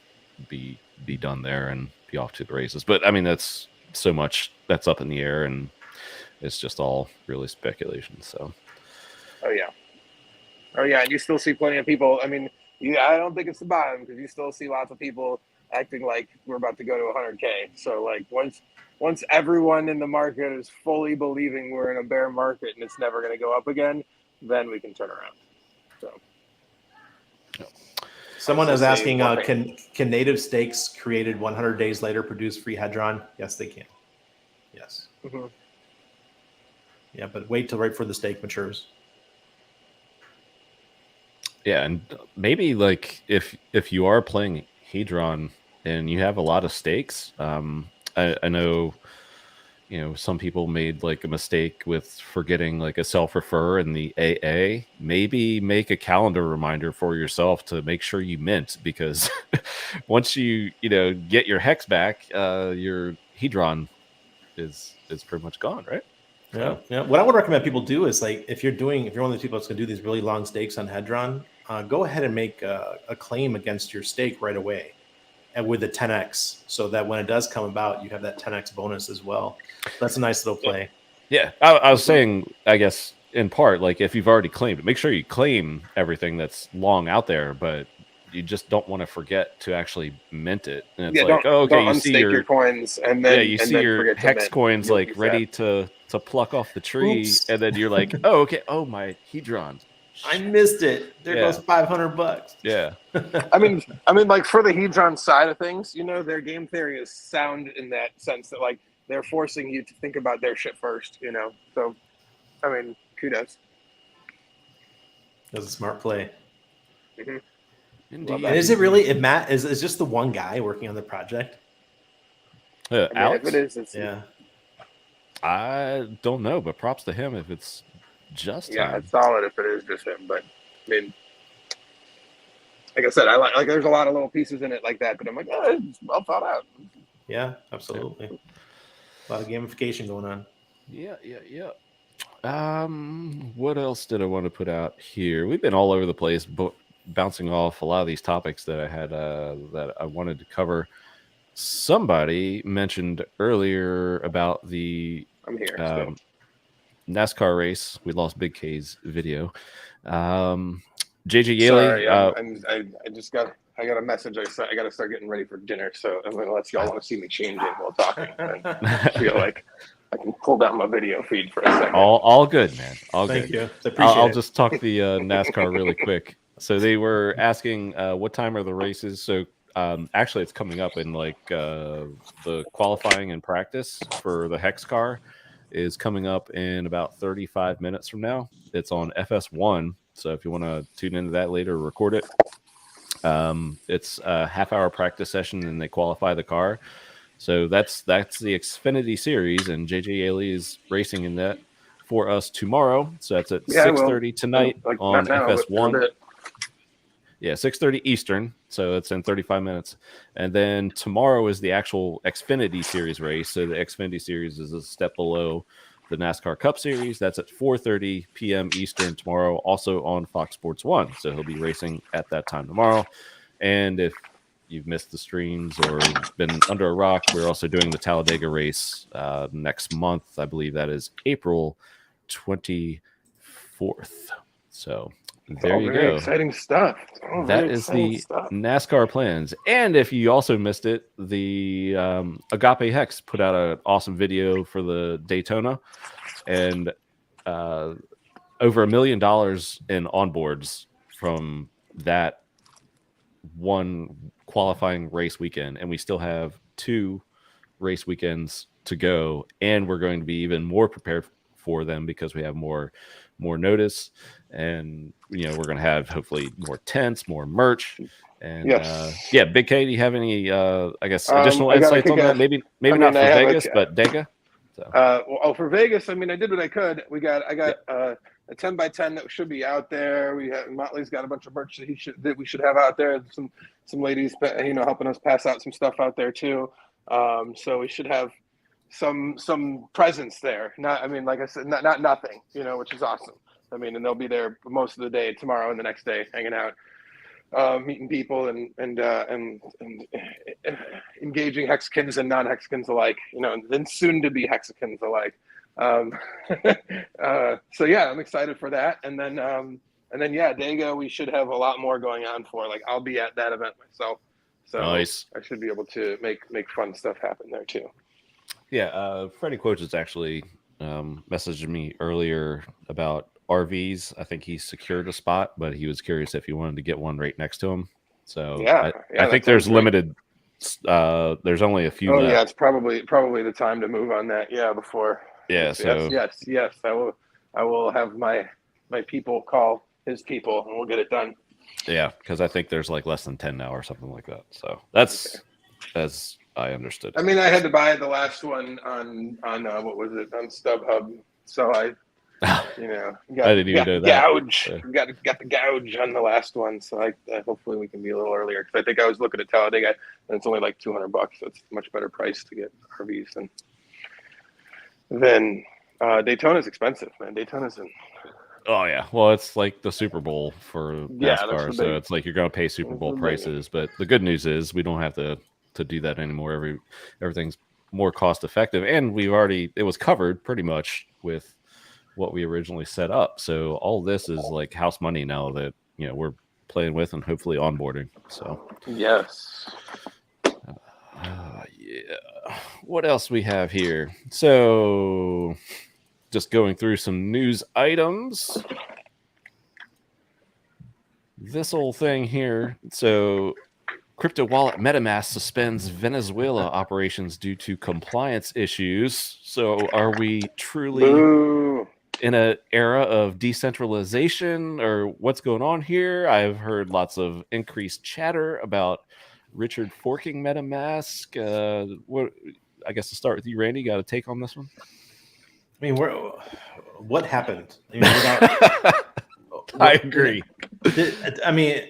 be done there and be off to the races. But I mean, that's so much that's up in the air, and it's just all really speculation. So oh yeah, and you still see plenty of people. I mean, I don't think it's the bottom because you still see lots of people acting like we're about to go to 100K. So like once everyone in the market is fully believing we're in a bear market and it's never going to go up again, then we can turn around. So someone is asking, can native stakes created 100 days later produce free Hedron? Yes, they can. Yes. Mm-hmm. Yeah, but wait till right before the stake matures. Yeah, and maybe like if you are playing Hedron and you have a lot of stakes, I know, some people made like a mistake with forgetting like a self-refer in the AA. Maybe make a calendar reminder for yourself to make sure you mint, because once you get your HEX back, your Hedron is pretty much gone, right? Yeah. What I would recommend people do is like if you're one of those people that's going to do these really long stakes on Hedron, go ahead and make a claim against your stake right away, and with the 10x, so that when it does come about, you have that 10x bonus as well. That's a nice little play. Yeah, I was saying, I guess in part, like if you've already claimed it, make sure you claim everything that's long out there, but you just don't want to forget to actually mint it. And it's Yeah, like, oh, okay, don't you see unstake your coins and then you and see then your forget to hex mint. coins You'll like be ready sad. to pluck off the tree, Oops. and then you're like, oh, okay, oh my Hedron. I missed it. There Yeah. goes $500. Yeah. I mean, like for the Hedron side of things, you know, their game theory is sound in that sense that like they're forcing you to think about their shit first, you know. So, I mean, kudos. That was a smart play. Mm-hmm. Indeed. And is it really? If Matt is just the one guy working on the project? I mean, Alex? if it is, it's Yeah. I don't know, but props to him if it's just yeah, him. it's solid if it is just him. But I mean, like I said, I like there's a lot of little pieces in it like that, but I'm like, oh, it's well thought out. Yeah, absolutely. A lot of gamification going on. Yeah. What else did I want to put out here? We've been all over the place, bouncing off a lot of these topics that I had that I wanted to cover. Somebody mentioned earlier about the I'm here. NASCAR race. We lost Big K's video. JJ Yaley. Sorry, I got a message. I got to start getting ready for dinner. So unless y'all want to see me changing while talking, I feel like I can pull down my video feed for a second. All good, man. All Thank good. you. I appreciate I'll it. just talk the NASCAR really quick. So they were asking what time are the races. So actually, it's coming up in like the qualifying and practice for the HEX car is coming up in about 35 minutes from now. It's on FS1. So if you want to tune into that later, record it. It's a half-hour practice session, and they qualify the car. So that's the Xfinity Series, and JJ Yaley is racing in that for us tomorrow. So that's at 6:30 tonight on FS1. Yeah, 6:30 Eastern. So it's in 35 minutes. And then tomorrow is the actual Xfinity Series race. So the Xfinity Series is a step below the NASCAR Cup Series. That's at 4:30 p.m. Eastern tomorrow, also on Fox Sports 1. So he'll be racing at that time tomorrow. And if you've missed the streams or been under a rock, we're also doing the Talladega race next month. I believe that is April 24th. So there you go. Exciting stuff. That is the NASCAR plans. And if you also missed it, the Agape Hex put out an awesome video for the Daytona, and over $1 million in onboards from that one qualifying race weekend. And we still have 2 race weekends to go, and we're going to be even more prepared for them because we have more notice, and we're going to have hopefully more tents, more merch, and Big K, do you have any I guess additional insights on that? Maybe not for Vegas, but Dega. So. For Vegas, I mean, I did what I could. I got a 10x10 that should be out there. Motley's got a bunch of merch that we should have out there. Some ladies, helping us pass out some stuff out there too. So we should have some presence there. Like I said, not nothing, which is awesome. I mean, and they'll be there most of the day tomorrow and the next day, hanging out, meeting people and engaging Hexikins and non-Hexikins alike, and then soon to be Hexikins alike. So yeah, I'm excited for that. And then Dago, we should have a lot more going on for. Like, I'll be at that event myself, so nice. I should be able to make fun stuff happen there too. Yeah, Freddie Quotes has actually messaged me earlier about RVs. I think he secured a spot, but he was curious if he wanted to get one right next to him. So I think there's limited. There's only a few. Yeah, it's probably the time to move on that. Yeah, before. Yeah. So yes, I will have my people call his people, and we'll get it done. Yeah, because I think there's like less than 10 now or something like that. So that's as I understood. I mean, I had to buy the last one on what was it, on StubHub, so I I didn't even know that. Gouge. Got the gouge on the last one, so I hopefully we can be a little earlier, because I think I was looking at Talladega and it's only like $200, so it's a much better price to get RVs than Daytona's expensive, man. Daytona's in. Oh yeah, well, it's like the Super Bowl for NASCAR, so it's like you're going to pay Super Bowl prices. But the good news is we don't have to do that anymore. Everything's more cost effective, and it was covered pretty much with what we originally set up. So all this is like house money now that we're playing with and hopefully onboarding. So Yes. yeah. What else we have here? So just going through some news items. This whole thing here. So crypto wallet MetaMask suspends Venezuela operations due to compliance issues. So are we truly Boo. in an era of decentralization, or what's going on here? I've heard lots of increased chatter about Richard forking MetaMask. What? I guess to start with you, Randy, got a take on this one? I mean, what happened? I mean, without, I agree. I mean,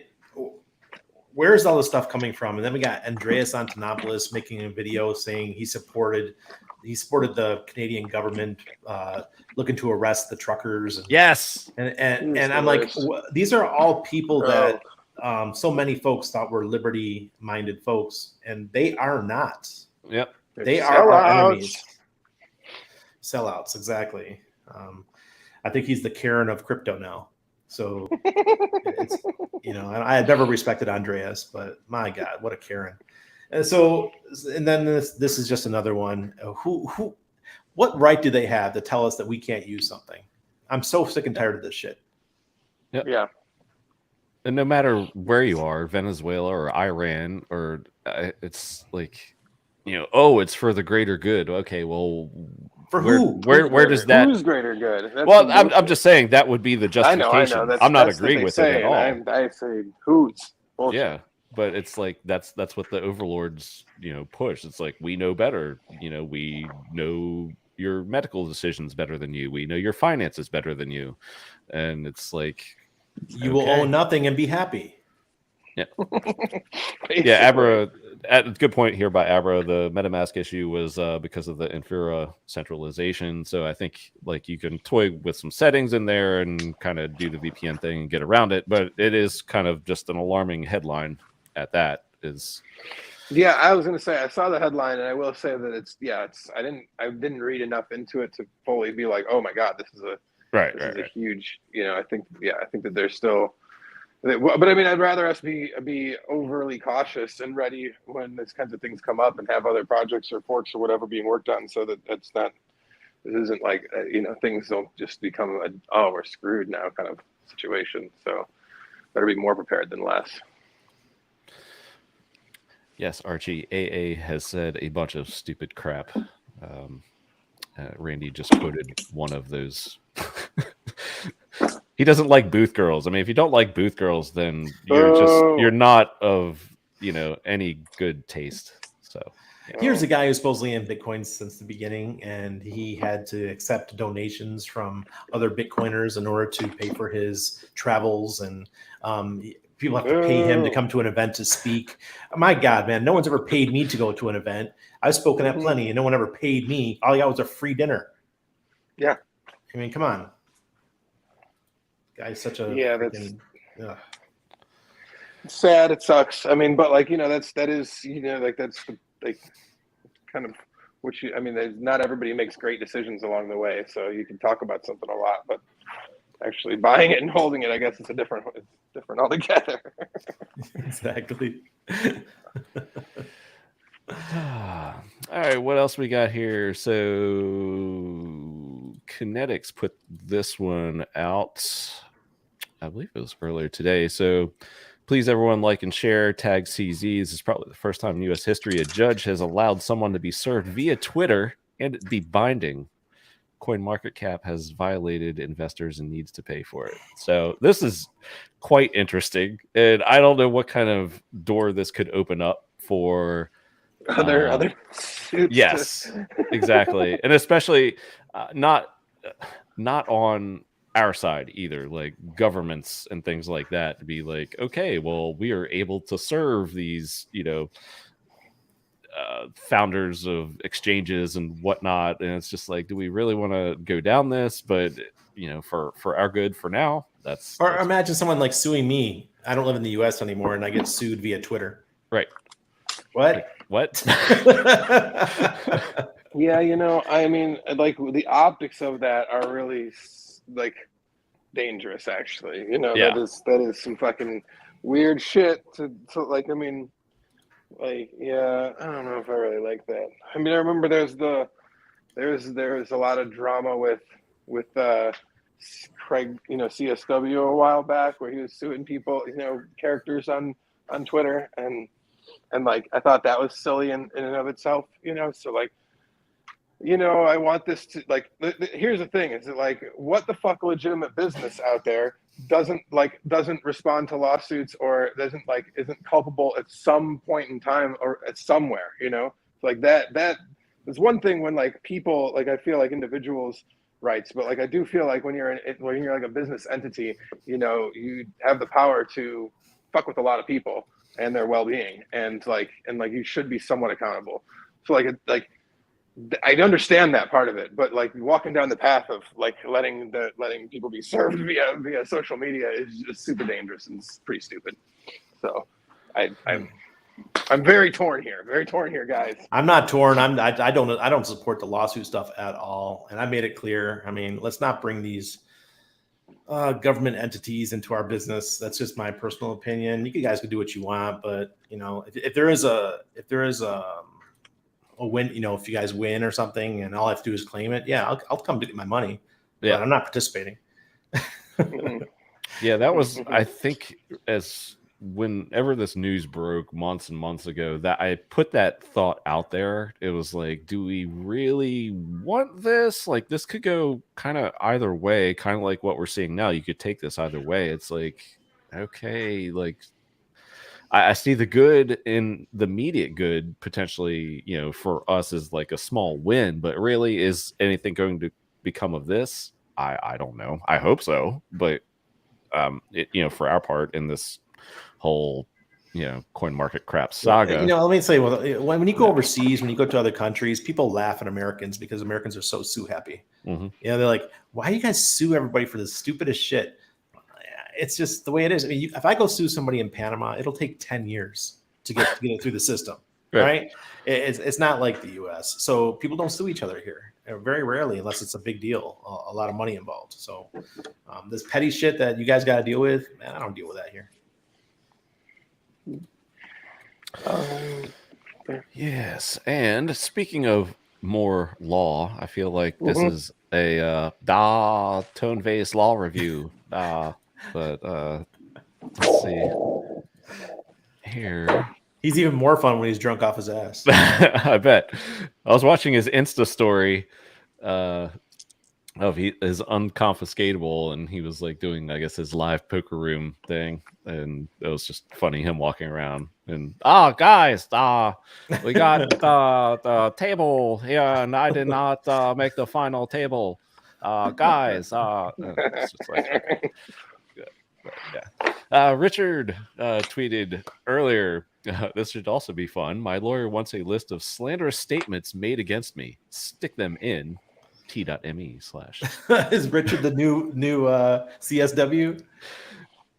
where's all this stuff coming from? And then we got Andreas Antonopoulos making a video saying he supported the Canadian government looking to arrest the truckers. And, yes. And I'm like, these are all people that so many folks thought were liberty-minded folks, and they are not. Yep. They are our enemies. Sellouts, exactly. I think he's the Karen of crypto now. So, it's, you know, I had never respected Andreas, but my God, what a Karen. And so, and then this is just another one. What right do they have to tell us that we can't use something? I'm so sick and tired of this shit. Yep. Yeah. And no matter where you are, Venezuela or Iran, or it's like, you know, oh, it's for the greater good. Okay, well, for who? Where does that? Who's greater good? That's well, I'm just saying that would be the justification. I know. I'm not agreeing with it at all. I say who's bullshit. Yeah, but it's like that's what the overlords, you know, push. It's like, we know better. You know, we know your medical decisions better than you. We know your finances better than you, and it's like, you will own nothing and be happy. Yeah. Yeah, Abra, good point here by Abra. The MetaMask issue was because of the Infura centralization. So I think like you can toy with some settings in there and kind of do the VPN thing and get around it. But it is kind of just an alarming headline at that is. Yeah, I was going to say, I saw the headline, and I will say that I didn't read enough into it to fully be like, oh my God, this is a huge, you know, I think that there's still, but I mean, I'd rather us be overly cautious and ready when these kinds of things come up, and have other projects or forks or whatever being worked on, so that this isn't like, you know, things don't just become we're screwed now kind of situation. So better be more prepared than less. Yes, Archie, AA has said a bunch of stupid crap. Randy just quoted one of those. He doesn't like booth girls. I mean, if you don't like booth girls, then you're not of, you know, any good taste. So yeah. Here's a guy who's supposedly in Bitcoin since the beginning, and he had to accept donations from other Bitcoiners in order to pay for his travels, and people have to pay him to come to an event to speak. My God, man, no one's ever paid me to go to an event. I've spoken at plenty, and no one ever paid me. All I got was a free dinner. Yeah. I mean, come on. Guy's such a that's sad. It sucks. I mean, but like, you know, that is, you know, like that's like kind of what you, I mean, not everybody makes great decisions along the way. So you can talk about something a lot, but actually buying it and holding it, I guess it's different altogether. Exactly. All right, what else we got here? So Kinetics put this one out, I believe it was earlier today. So please, everyone, like and share, tag CZ. This is probably the first time in U.S. history a judge has allowed someone to be served via Twitter and it be binding. CoinMarketCap has violated investors and needs to pay for it. So this is quite interesting, and I don't know what kind of door this could open up for other suits. Yes, exactly, and especially not on our side either, like governments and things like that, to be like, okay, well, we are able to serve these, you know, founders of exchanges and whatnot, and it's just like, do we really want to go down this? But you know, for our good for now, that's imagine someone like suing me. I don't live in the US anymore, and I get sued via Twitter. Right. What? Yeah, you know, I mean, like the optics of that are really like dangerous, actually. You know, that is some fucking weird shit to like. I mean, like, yeah, I don't know if I really like that. I mean, I remember there's a lot of drama with Craig, CSW a while back, where he was suing people, characters on Twitter, and like I thought that was silly in and of itself, So like, I want this to like. Here's the thing: is that like, what the fuck, legitimate business out there doesn't respond to lawsuits or isn't culpable at some point in time or at somewhere, like that. There's one thing when like people, like I feel like individuals' rights, but like I do feel like when you're like a business entity, you have the power to fuck with a lot of people and their well-being, and you should be somewhat accountable. So I understand that part of it, but like walking down the path of like letting people be served via social media is just super dangerous and it's pretty stupid. So I'm very torn here, guys. I'm not torn. I don't support the lawsuit stuff at all, and I made it clear. I mean, let's not bring these government entities into our business. That's just my personal opinion. You guys can do what you want, but if there is a win, if you guys win or something, and all I have to do is claim it, yeah, I'll come to get my money. Yeah, but I'm not participating. Yeah, that was, I think, as whenever this news broke months and months ago, that I put that thought out there. It was like, do we really want this? Like, this could go kind of either way, kind of like what we're seeing now. You could take this either way. It's like, okay, like I see the good in the immediate good potentially, for us is like a small win, but really, is anything going to become of this? I don't know. I hope so, but for our part in this whole coin market crap saga, let me say, when you go overseas, when you go to other countries, people laugh at Americans because Americans are so sue happy. Mm-hmm. They're like, why do you guys sue everybody for the stupidest shit? It's just the way it is. I mean, if I go sue somebody in Panama, it'll take 10 years to get it through the system, right? It's not like the U.S. So people don't sue each other here, very rarely, unless it's a big deal, a lot of money involved. So this petty shit that you guys got to deal with, man, I don't deal with that here. Yes, and speaking of more law, I feel like this is a tone-based law review. But let's see here. He's even more fun when he's drunk off his ass. I bet. I was watching his Insta story of his unconfiscatable, and he was like doing, I guess, his live poker room thing, and it was just funny him walking around and guys, we got the table here, and I did not make the final table. Guys, it's just like, okay. Yeah. Richard tweeted earlier, this should also be fun. My lawyer wants a list of slanderous statements made against me. Stick them in t.me/ Is Richard the new CSW?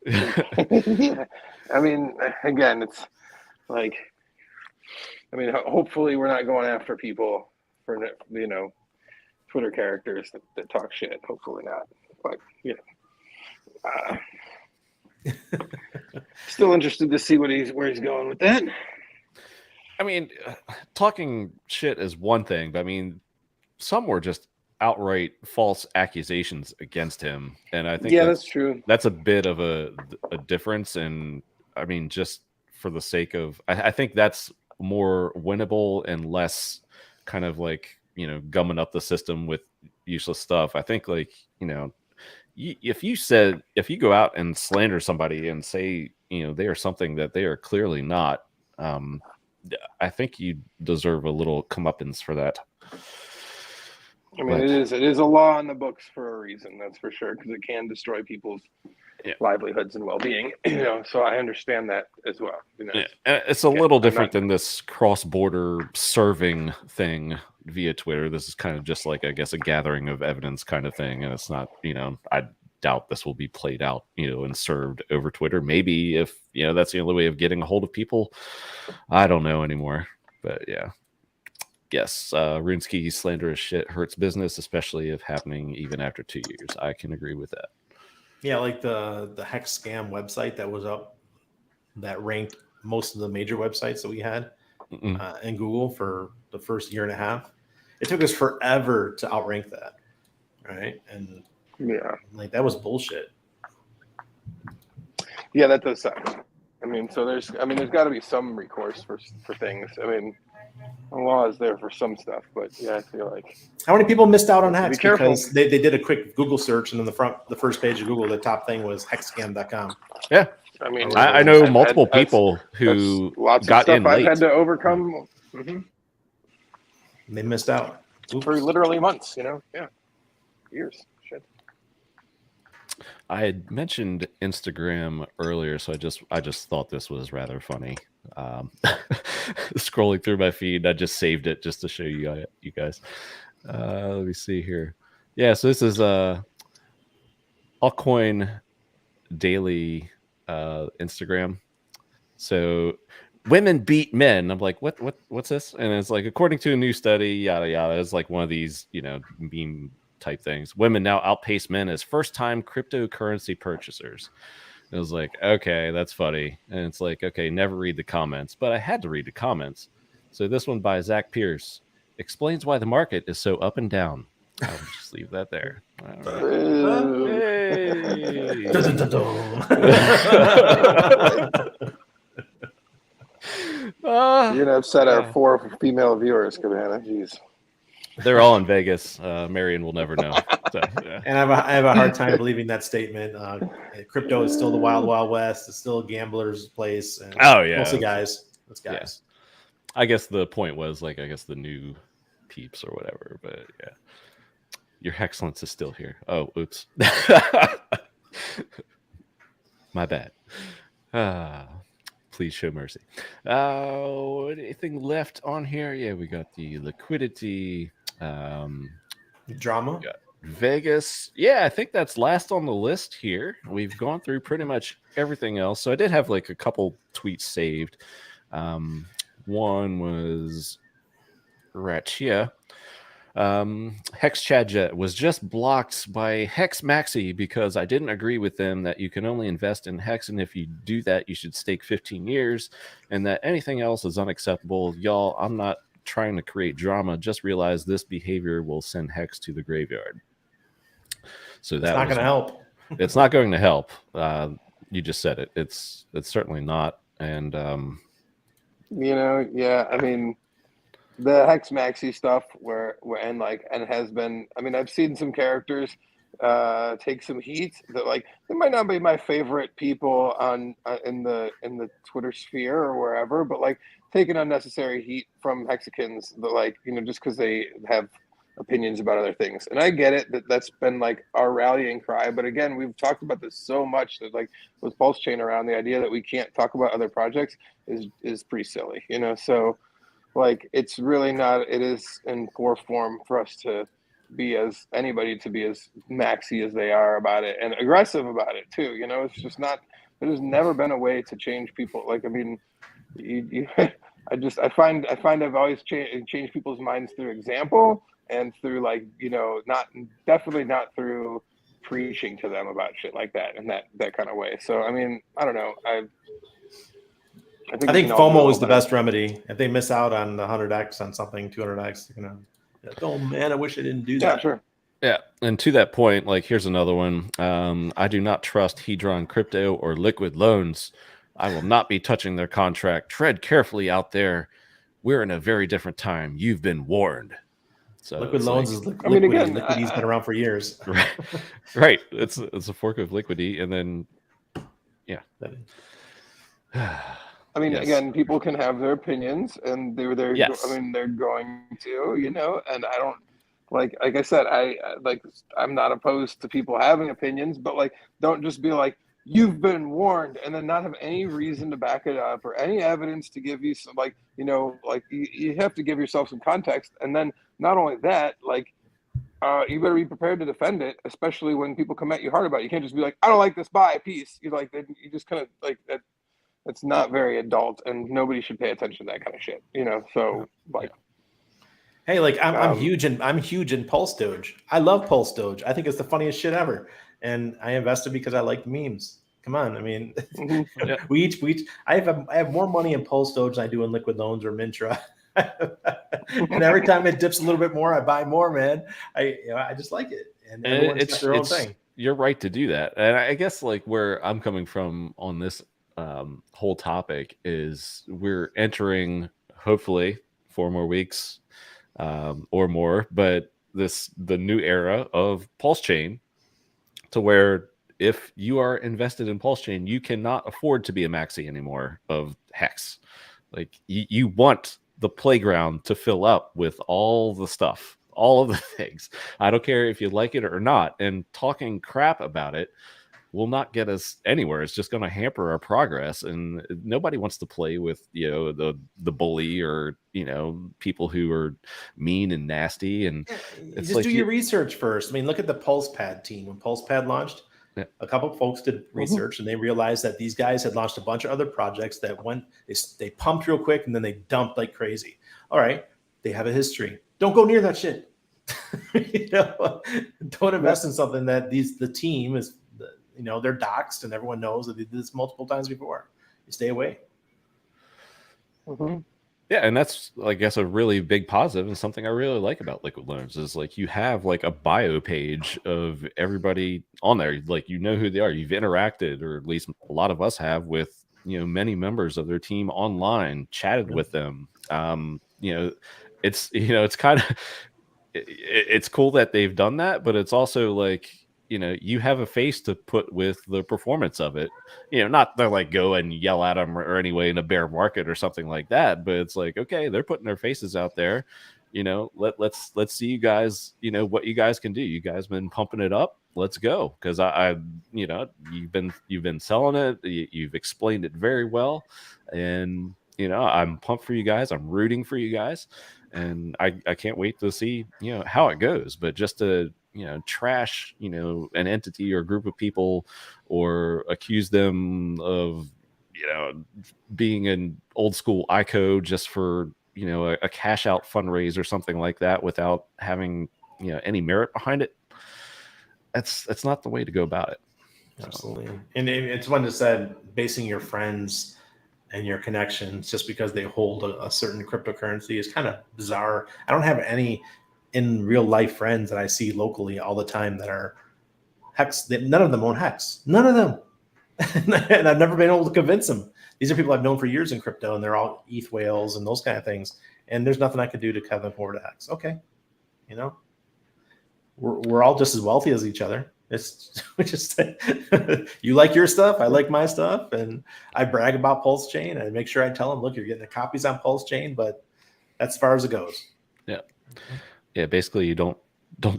Yeah. I mean, again, it's like, hopefully we're not going after people for, Twitter characters that talk shit. Hopefully not. But, still interested to see where he's going with that. I mean, talking shit is one thing, but I mean, some were just outright false accusations against him, and I think that's true. That's a bit of a difference, and I mean, just for the sake of, I think that's more winnable and less kind of like gumming up the system with useless stuff. I think like if you go out and slander somebody and say they are something that they are clearly not, I think you deserve a little comeuppance for that. I mean, it is a law in the books for a reason, that's for sure, because it can destroy people's livelihoods and well-being. So I understand that as well. It's a little different than this cross-border serving thing via Twitter. This is kind of just like, I guess, a gathering of evidence kind of thing, and it's not. I doubt this will be played out, and served over Twitter. Maybe if that's the only way of getting a hold of people. I don't know anymore, but yeah. Yes, RuneSki slanderous shit hurts business, especially if happening even after 2 years. I can agree with that. Yeah, like the HEX scam website that was up that ranked most of the major websites that we had in Google for the first year and a half. It took us forever to outrank that, right? And like that was bullshit. Yeah, that does suck. I mean, so there's got to be some recourse for things. I mean, the law is there for some stuff, but yeah, I feel like how many people missed out on HEX be careful. because they did a quick Google search, and then the first page of Google, the top thing was hexscam.com. Yeah, I mean, I know multiple people who lots of got stuff in I've late. had to overcome. They missed out. Oops. For literally months, you know, years. Shit. I had mentioned Instagram earlier, so I just thought this was rather funny. Scrolling through my feed, I just saved it just to show you guys. Let me see here. Yeah, so this is Altcoin Daily Instagram. So women beat men. I'm like, what's this? And it's like, according to a new study, yada yada. It's like one of these, meme type things. Women now outpace men as first-time cryptocurrency purchasers. It was like, okay, that's funny. And it's like, okay, never read the comments. But I had to read the comments. So this one by Zach Pierce explains why the market is so up and down. I'll just leave that there. You're gonna upset our 4 female viewers, Cabana. Jeez. They're all in Vegas. Marion will never know. So, yeah. And I have a hard time believing that statement. Crypto is still the wild, wild west. It's still a gambler's place. And mostly guys. It's guys. Yeah. I guess the point was like, the new peeps or whatever. But yeah, your excellence is still here. Oh, oops. My bad. Please show mercy. Anything left on here? Yeah, we got the liquidity. Drama. Vegas. Yeah, I think that's last on the list here. We've gone through pretty much everything else. So I did have like a couple tweets saved. One was Rachia. Hex Chadjet was just blocked by Hex Maxi because I didn't agree with them that you can only invest in Hex, and if you do that, you should stake 15 years, and that anything else is unacceptable. Y'all, I'm not trying to create drama. Just realize this behavior will send Hex to the graveyard. So that's not going to help. It's not going to help. You just said it. It's certainly not. And yeah. I mean, the Hex Maxi stuff and has been. I mean, I've seen some characters take some heat that like they might not be my favorite people on in the Twitter sphere or wherever, but like taking unnecessary heat from Hexicans that just because they have opinions about other things. And I get it that's been like our rallying cry, but again, we've talked about this so much that like with PulseChain around, the idea that we can't talk about other projects is pretty silly, so like it's really not. It is in poor form for us to be as maxi as they are about it and aggressive about it too. It's just not. There's never been a way to change people. Like I mean, I find I've always changed people's minds through example and through definitely not through preaching to them about shit like that and that kind of way. So I mean, I don't know. I think FOMO is the best remedy. If they miss out on the 100x on something, 200x, oh man, I wish I didn't do that. Yeah, sure. Yeah, and to that point, like here's another one. I do not trust Hedron Crypto or Liquid Loans. I will not be touching their contract. Tread carefully out there. We're in a very different time. You've been warned. So Liquid Loans is Liquidity. Again, Liquidity's been around for years. Right. It's a fork of Liquidity, and then I mean, yes. Again, people can have their opinions, and they're yes. I mean, they're going to, and I don't like I said, I'm not opposed to people having opinions, but like, don't just be like, you've been warned, and then not have any reason to back it up or any evidence to give you some, you have to give yourself some context. And then not only that, you better be prepared to defend it, especially when people come at you hard about it. You can't just be like, I don't like this, bye, peace. You just kind of like that. It's not very adult, and nobody should pay attention to that kind of shit, So hey, I'm huge in Pulse Doge. I love Pulse Doge. I think it's the funniest shit ever, and I invested because I like memes. Come on, I mean, Yeah. we each. I have more money in Pulse Doge than I do in Liquid Loans or Mintra. And every time it dips a little bit more, I buy more, man. I just like it, and everyone's got their own thing. You're right to do that, and I guess like where I'm coming from on this whole topic is we're entering hopefully 4 more weeks or more, but the new era of PulseChain, to where if you are invested in PulseChain, you cannot afford to be a maxi anymore of HEX. Like you want the playground to fill up with all the stuff, all of the things. I don't care if you like it or not. And talking crap about it will not get us anywhere. It's just going to hamper our progress. And nobody wants to play with, the bully or, people who are mean and nasty. And it's just like, do your research first. I mean, look at the PulsePad team. When PulsePad launched, a couple of folks did research and they realized that these guys had launched a bunch of other projects that they pumped real quick and then they dumped like crazy. All right, they have a history. Don't go near that shit. Don't invest in something that the team is, they're doxxed and everyone knows that they did this multiple times before. You stay away. Mm-hmm. Yeah, and that's, I guess, a really big positive, and something I really like about Liquid Loans is like you have like a bio page of everybody on there, like who they are. You've interacted, or at least a lot of us have, with many members of their team online, chatted with them. It's kind of it's cool that they've done that, but it's also like, you have a face to put with the performance of it. Not to like go and yell at them or anyway in a bear market or something like that, but it's like, okay, they're putting their faces out there. Let's see you guys, what you guys can do. You guys been pumping it up. Let's go. Cause you've been selling it. You've explained it very well. And, I'm pumped for you guys. I'm rooting for you guys. And I can't wait to see, how it goes, but just to, trash, an entity or a group of people, or accuse them of, being an old school ICO just for, a cash out fundraise or something like that without having, any merit behind it. That's not the way to go about it. Absolutely. And it's one that said basing your friends and your connections just because they hold a certain cryptocurrency is kind of bizarre. I don't have any in real life friends that I see locally all the time that are HEX. None of them own HEX. None of them. And I've never been able to convince them. These are people I've known for years in crypto, and they're all ETH whales and those kind of things. And there's nothing I could do to cut them forward to HEX. Okay. We're all just as wealthy as each other. It's just you like your stuff, I like my stuff, and I brag about PulseChain. I make sure I tell them, look, you're getting the copies on PulseChain, but that's as far as it goes. Yeah. Basically, you don't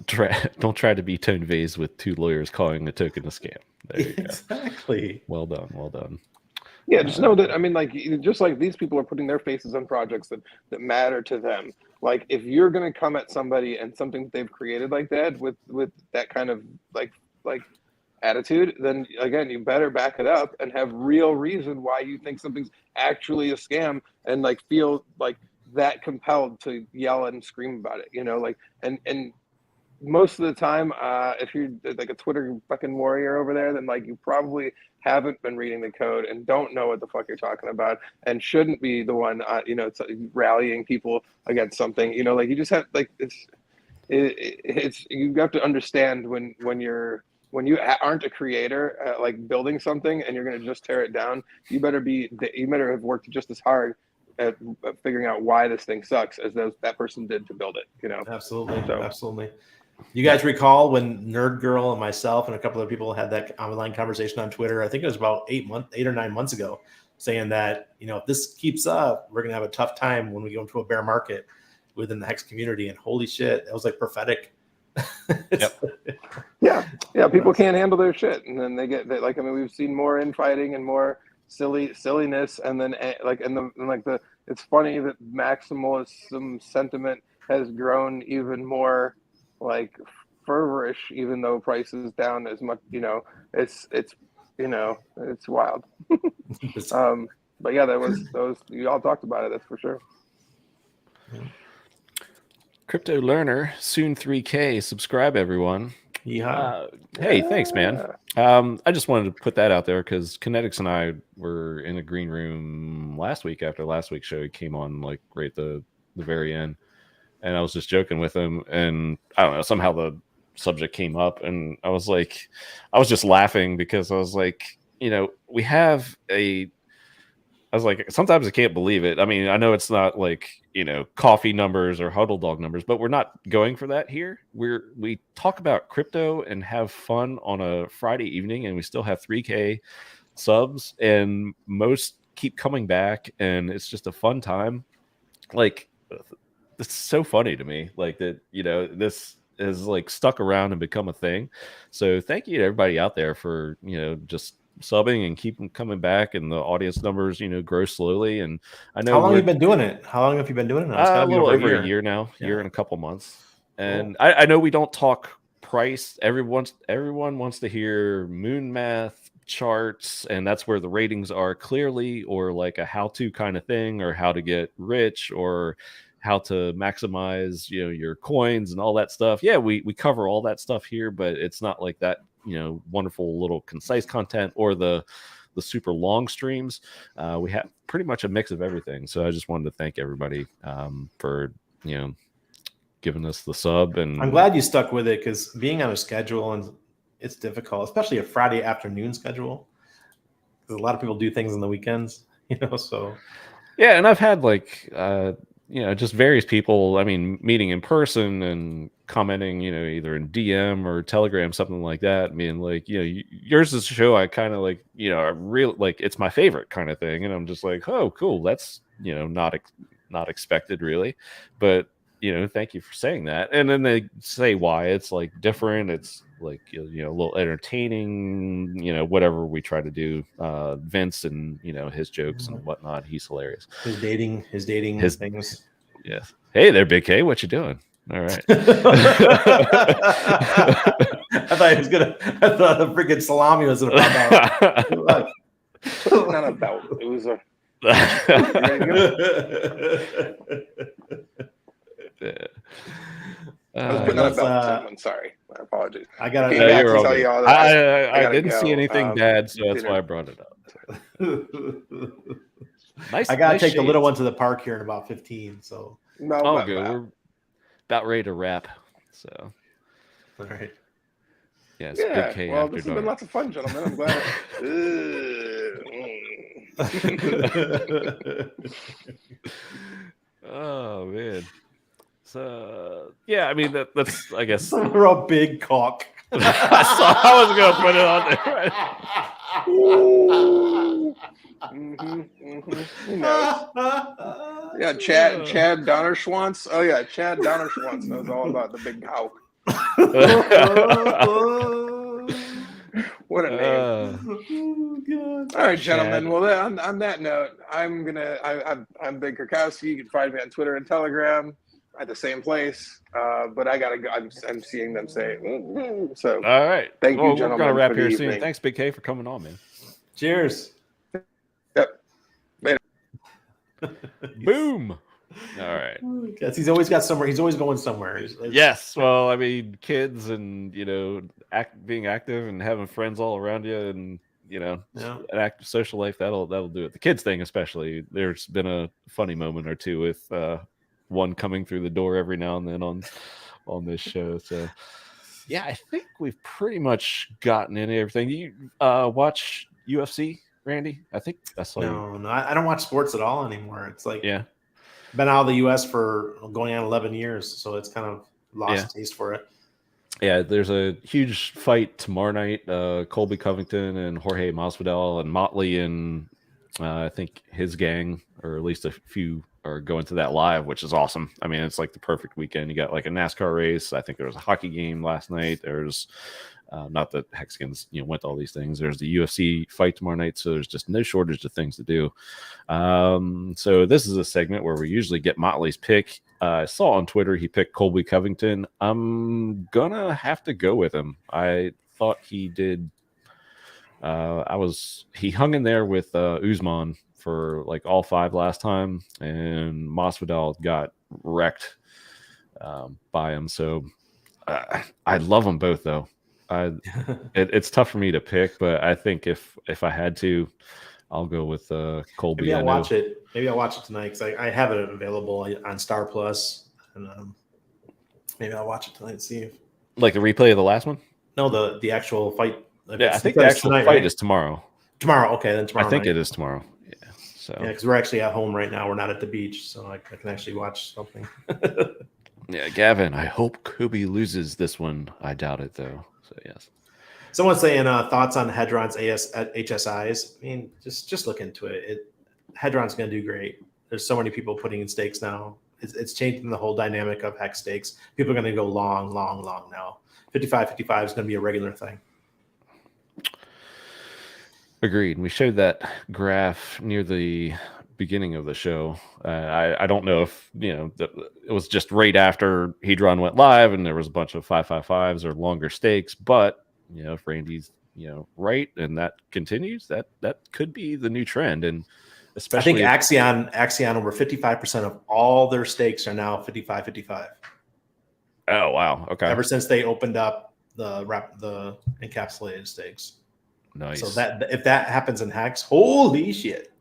try to be Tone Vase with 2 lawyers calling a token a scam. There you go. Exactly. Well done. Yeah, just know that, I mean, like, just like these people are putting their faces on projects that matter to them. Like, if you're going to come at somebody and something they've created like that with that kind of like attitude, then again, you better back it up and have real reason why you think something's actually a scam, and like feel like that compelled to yell and scream about it, and most of the time, if you're like a Twitter fucking warrior over there, then like you probably haven't been reading the code and don't know what the fuck you're talking about, and shouldn't be the one, rallying people against something. Like you just have like it's you have to understand when you aren't a creator, like building something, and you're going to just tear it down. You better have worked just as hard at figuring out why this thing sucks as that person did to build it. Absolutely. Absolutely. You guys recall when Nerd Girl and myself and a couple of people had that online conversation on Twitter? I think it was about 8 or 9 months ago, saying that, if this keeps up, we're going to have a tough time when we go into a bear market within the HEX community. And holy shit, it was like prophetic. Yeah. People can't handle their shit. And then we've seen more infighting and more silliness. And then it's funny that maximalism sentiment has grown even more like fervorish, even though price is down as much. It's wild. But yeah, those you all talked about it, that's for sure. Crypto Learner, soon 3K. Subscribe, everyone. Hey, thanks, man. I just wanted to put that out there because Kinetics and I were in a green room last week after last week's show. He came on like right at the very end, and I was just joking with him, and I don't know, somehow the subject came up, and I was just laughing because I was like, we have I was like, sometimes I can't believe it. I mean, I know it's not like, coffee numbers or huddle dog numbers, but we're not going for that here. We talk about crypto and have fun on a Friday evening, and we still have 3K subs, and most keep coming back, and it's just a fun time. Like, it's so funny to me, like that, this has like stuck around and become a thing. So thank you to everybody out there for, just subbing and keep them coming back, and the audience numbers grow slowly. And I know how long have you been doing it? How long have you been doing it now? It's a gotta be little over a year now, year and a couple months. And cool. I know we don't talk price. Everyone wants to hear moon math charts, and that's where the ratings are clearly, or like a how-to kind of thing, or how to get rich, or how to maximize your coins and all that stuff. Yeah, we cover all that stuff here, but it's not like that wonderful little concise content or the super long streams. We have pretty much a mix of everything. So I just wanted to thank everybody for giving us the sub. And I'm glad you stuck with it, because being on a schedule, and it's difficult, especially a Friday afternoon schedule, because a lot of people do things on the weekends, so yeah. And I've had like just various people, I mean, meeting in person and commenting, either in DM or Telegram, something like that. I mean, like, yours is a show I kind of like, I really like, it's my favorite kind of thing. And I'm just like, oh, cool. That's, not expected really. But, thank you for saying that. And then they say why it's like different. It's like, a little entertaining, whatever we try to do. Vince and, his jokes and whatnot. He's hilarious. His dating things. Yes. Hey there, Big K. What you doing? All right. I thought the freaking salami was about that. Not about. It was a. I was putting on about someone. Sorry, my apologies. I got to tell you all that. I didn't see anything bad, so that's why I brought it up. Nice. I gotta take shades. the little one to the park here in about 15. So no, good. We're about ready to wrap. So all right. Yes, yeah. Big K Well, after this dark. has been lots of fun, gentlemen. I'm glad. Oh man. So yeah, I mean that's I guess We're a big cock. I was gonna put it on there. Who knows? Yeah, Chad Donnerschwanz. Oh yeah, Chad Donnerschwanz knows all about the big cow. What a name! All right, gentlemen. Well, on that note, I'm Big Krakowski. You can find me on Twitter and Telegram at the same place. But I gotta go. I'm seeing them say. So all right. Thank you, gentlemen. We're gonna wrap for the here soon. evening. Thanks, Big K, for coming on, man. Cheers. Yep. Later. Boom. All right. Because he's always got somewhere. He's always going somewhere. Yes. Well, I mean, kids and being active and having friends all around you, and an active social life, that'll do it. The kids thing, especially. There's been a funny moment or two with one coming through the door every now and then on this show. So yeah, I think we've pretty much gotten into everything. You watch UFC, Randy? I think I saw you. No, I don't watch sports at all anymore. It's like yeah. Been out of the U.S. for going on 11 years, so it's kind of lost taste for it. Yeah, there's a huge fight tomorrow night. Colby Covington and Jorge Masvidal and Motley and I think his gang, or at least a few, are going to that live, which is awesome. I mean, it's like the perfect weekend. You got like a NASCAR race. I think there was a hockey game last night. There's not that Hexkins went to all these things. There's the UFC fight tomorrow night, so there's just no shortage of things to do. So this is a segment where we usually get Motley's pick. I saw on Twitter he picked Colby Covington. I'm gonna have to go with him. I thought he did. He hung in there with Usman for like all 5 last time, and Masvidal got wrecked by him. So I love them both though. It's tough for me to pick, but I think if I had to, I'll go with Colby. Maybe I'll watch it. Maybe I'll watch it tonight because I have it available on Star Plus, and maybe I'll watch it tonight and see if like the replay of the last one. No, the actual fight. Yeah, I think the actual tonight, fight right? is tomorrow. Tomorrow, okay, then tomorrow. I think night. it is tomorrow. Yeah. So yeah, because we're actually at home right now. We're not at the beach, so I can actually watch something. yeah, Gavin, I hope Kobe loses this one. I doubt it though. So yes. Someone's saying thoughts on Hedron's HSIs. I mean, just look into it. Hedron's going to do great. There's so many people putting in stakes now. It's changing the whole dynamic of HEX stakes. People are going to go long now. 55 is going to be a regular thing. Agreed. We showed that graph near the beginning of the show. I don't know if it was just right after Hedron went live and there was a bunch of 555s or longer stakes, but if Randy's right and that continues, that could be the new trend. And especially I think Axion over 55% of all their stakes are now 55. Oh wow, okay. Ever since they opened up the encapsulated stakes. Nice. So that if that happens in HEX, holy shit.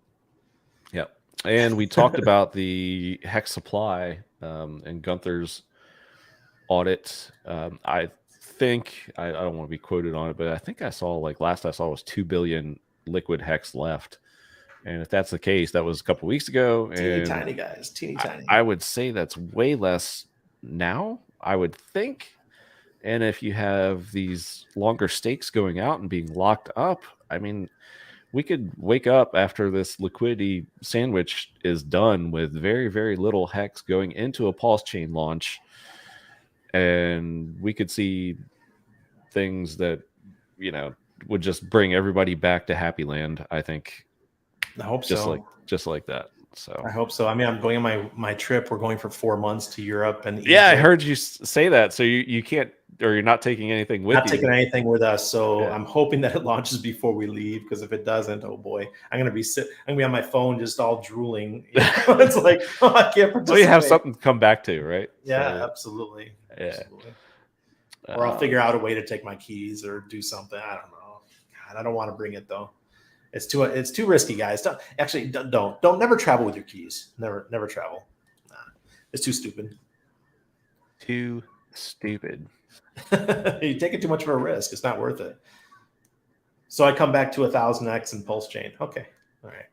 Yep. And we talked about the HEX supply and Gunther's audit. I think I don't want to be quoted on it, but I think I saw last I saw was 2 billion liquid HEX left. And if that's the case, that was a couple weeks ago. Teeny tiny guys, teeny tiny. I would say that's way less now, I would think. And if you have these longer stakes going out and being locked up, I mean, we could wake up after this liquidity sandwich is done with very, very little HEX going into a PulseChain launch. And we could see things that, would just bring everybody back to Happy Land, I think. I hope just like that. So I hope so. I mean, I'm going on my trip. We're going for 4 months to Europe and yeah, Egypt. I heard you say that. So you can't, or you're not taking anything with you. Not taking anything with us. So yeah. I'm hoping that it launches before we leave. Because if it doesn't, oh boy, I'm gonna be on my phone just all drooling. It's like I can't participate. Well, you have something to come back to, right? Yeah, so, absolutely. Yeah. Absolutely. Or I'll figure out a way to take my keys or do something. I don't know. God, I don't want to bring it though. It's too risky, guys. Don't never travel with your keys. Never travel. Nah, it's too stupid. Too stupid. You're taking too much of a risk. It's not worth it. So I come back to 1000X and PulseChain. Okay, all right.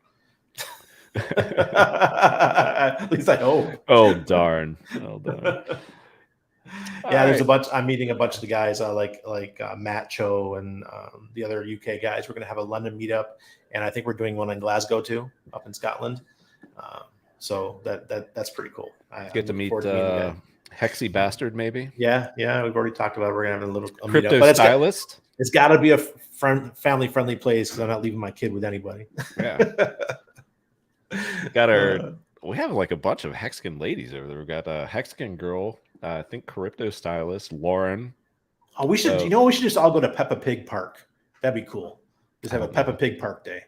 At least I hope. Oh darn. Yeah, there's a bunch. I'm meeting a bunch of the guys like Matt Cho and the other UK guys. We're going to have a London meetup, and I think we're doing one in Glasgow too, up in Scotland. So that's pretty cool. Get to meet Hexy Bastard, maybe. Yeah, we've already talked about it. We're going to have a little crypto meetup. But stylist. It's got to be a family friendly place because I'm not leaving my kid with anybody. Yeah. Got our. We have a bunch of Hexagon ladies over there. We've got a Hexagon girl. I think crypto stylist Lauren. Oh, we should. We should just all go to Peppa Pig Park. That'd be cool. Just have a Peppa Pig Park day.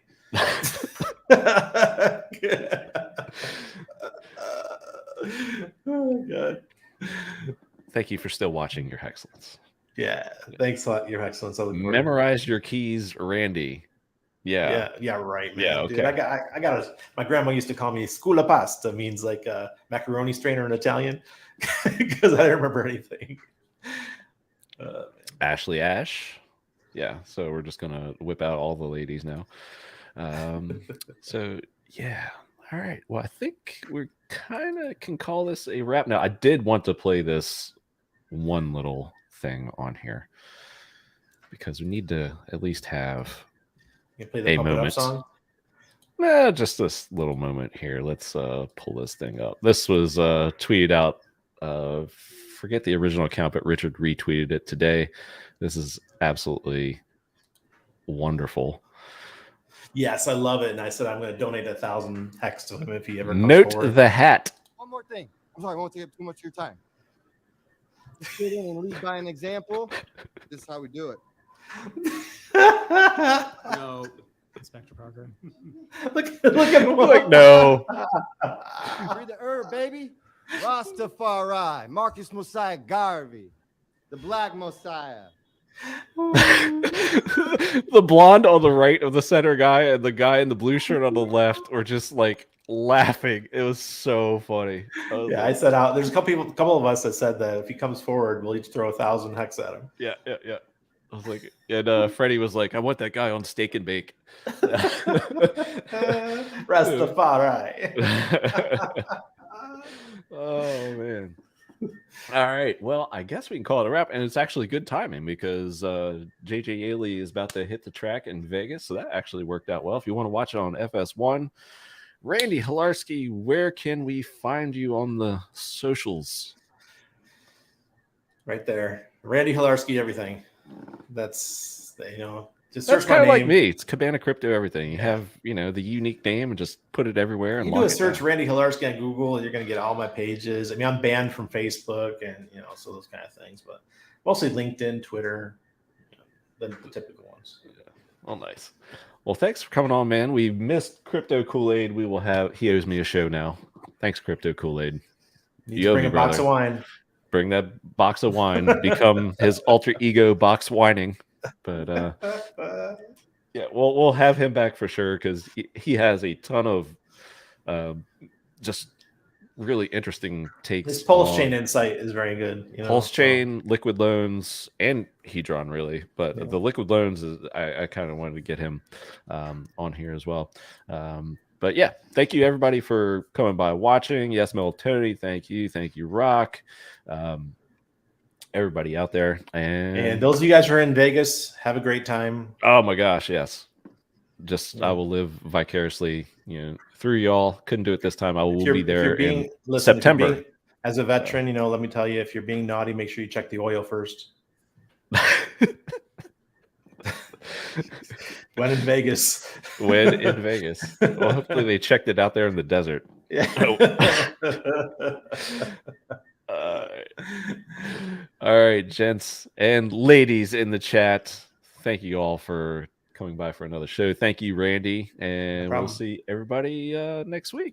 Oh God! Thank you for still watching Your Excellence. Yeah, thanks a lot, Your Excellence. Memorize your keys, Randy. Yeah, right, man. Yeah, okay. Dude, I got my grandma used to call me "Scula pasta," means like a macaroni strainer in Italian, because I didn't remember anything. Ashley Ash. Yeah, so we're just gonna whip out all the ladies now. So yeah, all right. Well, I think we kind of can call this a wrap now. I did want to play this one little thing on here because we need to at least have. You play the Pump It Up song? Nah, just this little moment here. Let's pull this thing up. This was tweeted out. Forget the original account, but Richard retweeted it today. This is absolutely wonderful. Yes, I love it. And I said I'm going to donate 1,000 HEX to him if he ever comes Note forward. the hat. One more thing. I'm sorry, I won't take up too much of your time. Just sit in and lead by an example. This is how we do it. No, Inspector Parker. look at him. Like, no. Free the herb, baby. Rastafari. Marcus Mosiah Garvey. The Black Messiah. The blonde on the right of the center guy and the guy in the blue shirt on the left were just like laughing. It was so funny. Yeah, I said out. There's a couple of us that said that if he comes forward, we'll each throw 1,000 hex at him. Yeah. I was like, and Freddie was like, I want that guy on steak and bake. Rastafari. Oh man. All right. Well, I guess we can call it a wrap. And it's actually good timing because JJ Yaley is about to hit the track in Vegas. So that actually worked out well. If you want to watch it on FS1, Randy Hilarski, where can we find you on the socials? Right there. Randy Hilarski, everything. That's, just search That's my kind of name. like me. It's Cabana Crypto everything. You have, the unique name and just put it everywhere. And You do a search Randy Hilarski on Google and you're going to get all my pages. I mean, I'm banned from Facebook and, so those kind of things, but mostly LinkedIn, Twitter, the typical ones. Yeah. Oh, nice. Well, thanks for coming on, man. We missed Crypto Kool-Aid. He owes me a show now. Thanks, Crypto Kool-Aid. You bring a box of wine. Bring that box of wine. Become his alter ego box whining. But yeah, we'll have him back for sure because he has a ton of just really interesting takes. His PulseChain insight is very good. PulseChain, liquid loans, and Hedron really, but the liquid loans is I kind of wanted to get him on here as well. But yeah, thank you everybody for coming by watching. Yes, Melatonin, thank you, Rock. Everybody out there, and those of you guys who are in Vegas, have a great time. Oh my gosh, yes. I will live vicariously, through y'all. Couldn't do it this time. I will be there in September. As a veteran, let me tell you, if you're being naughty, make sure you check the oil first. When in Vegas. Well, hopefully they checked it out there in the desert. Yeah. All right, gents and ladies in the chat. Thank you all for coming by for another show. Thank you, Randy. And we'll see everybody next week.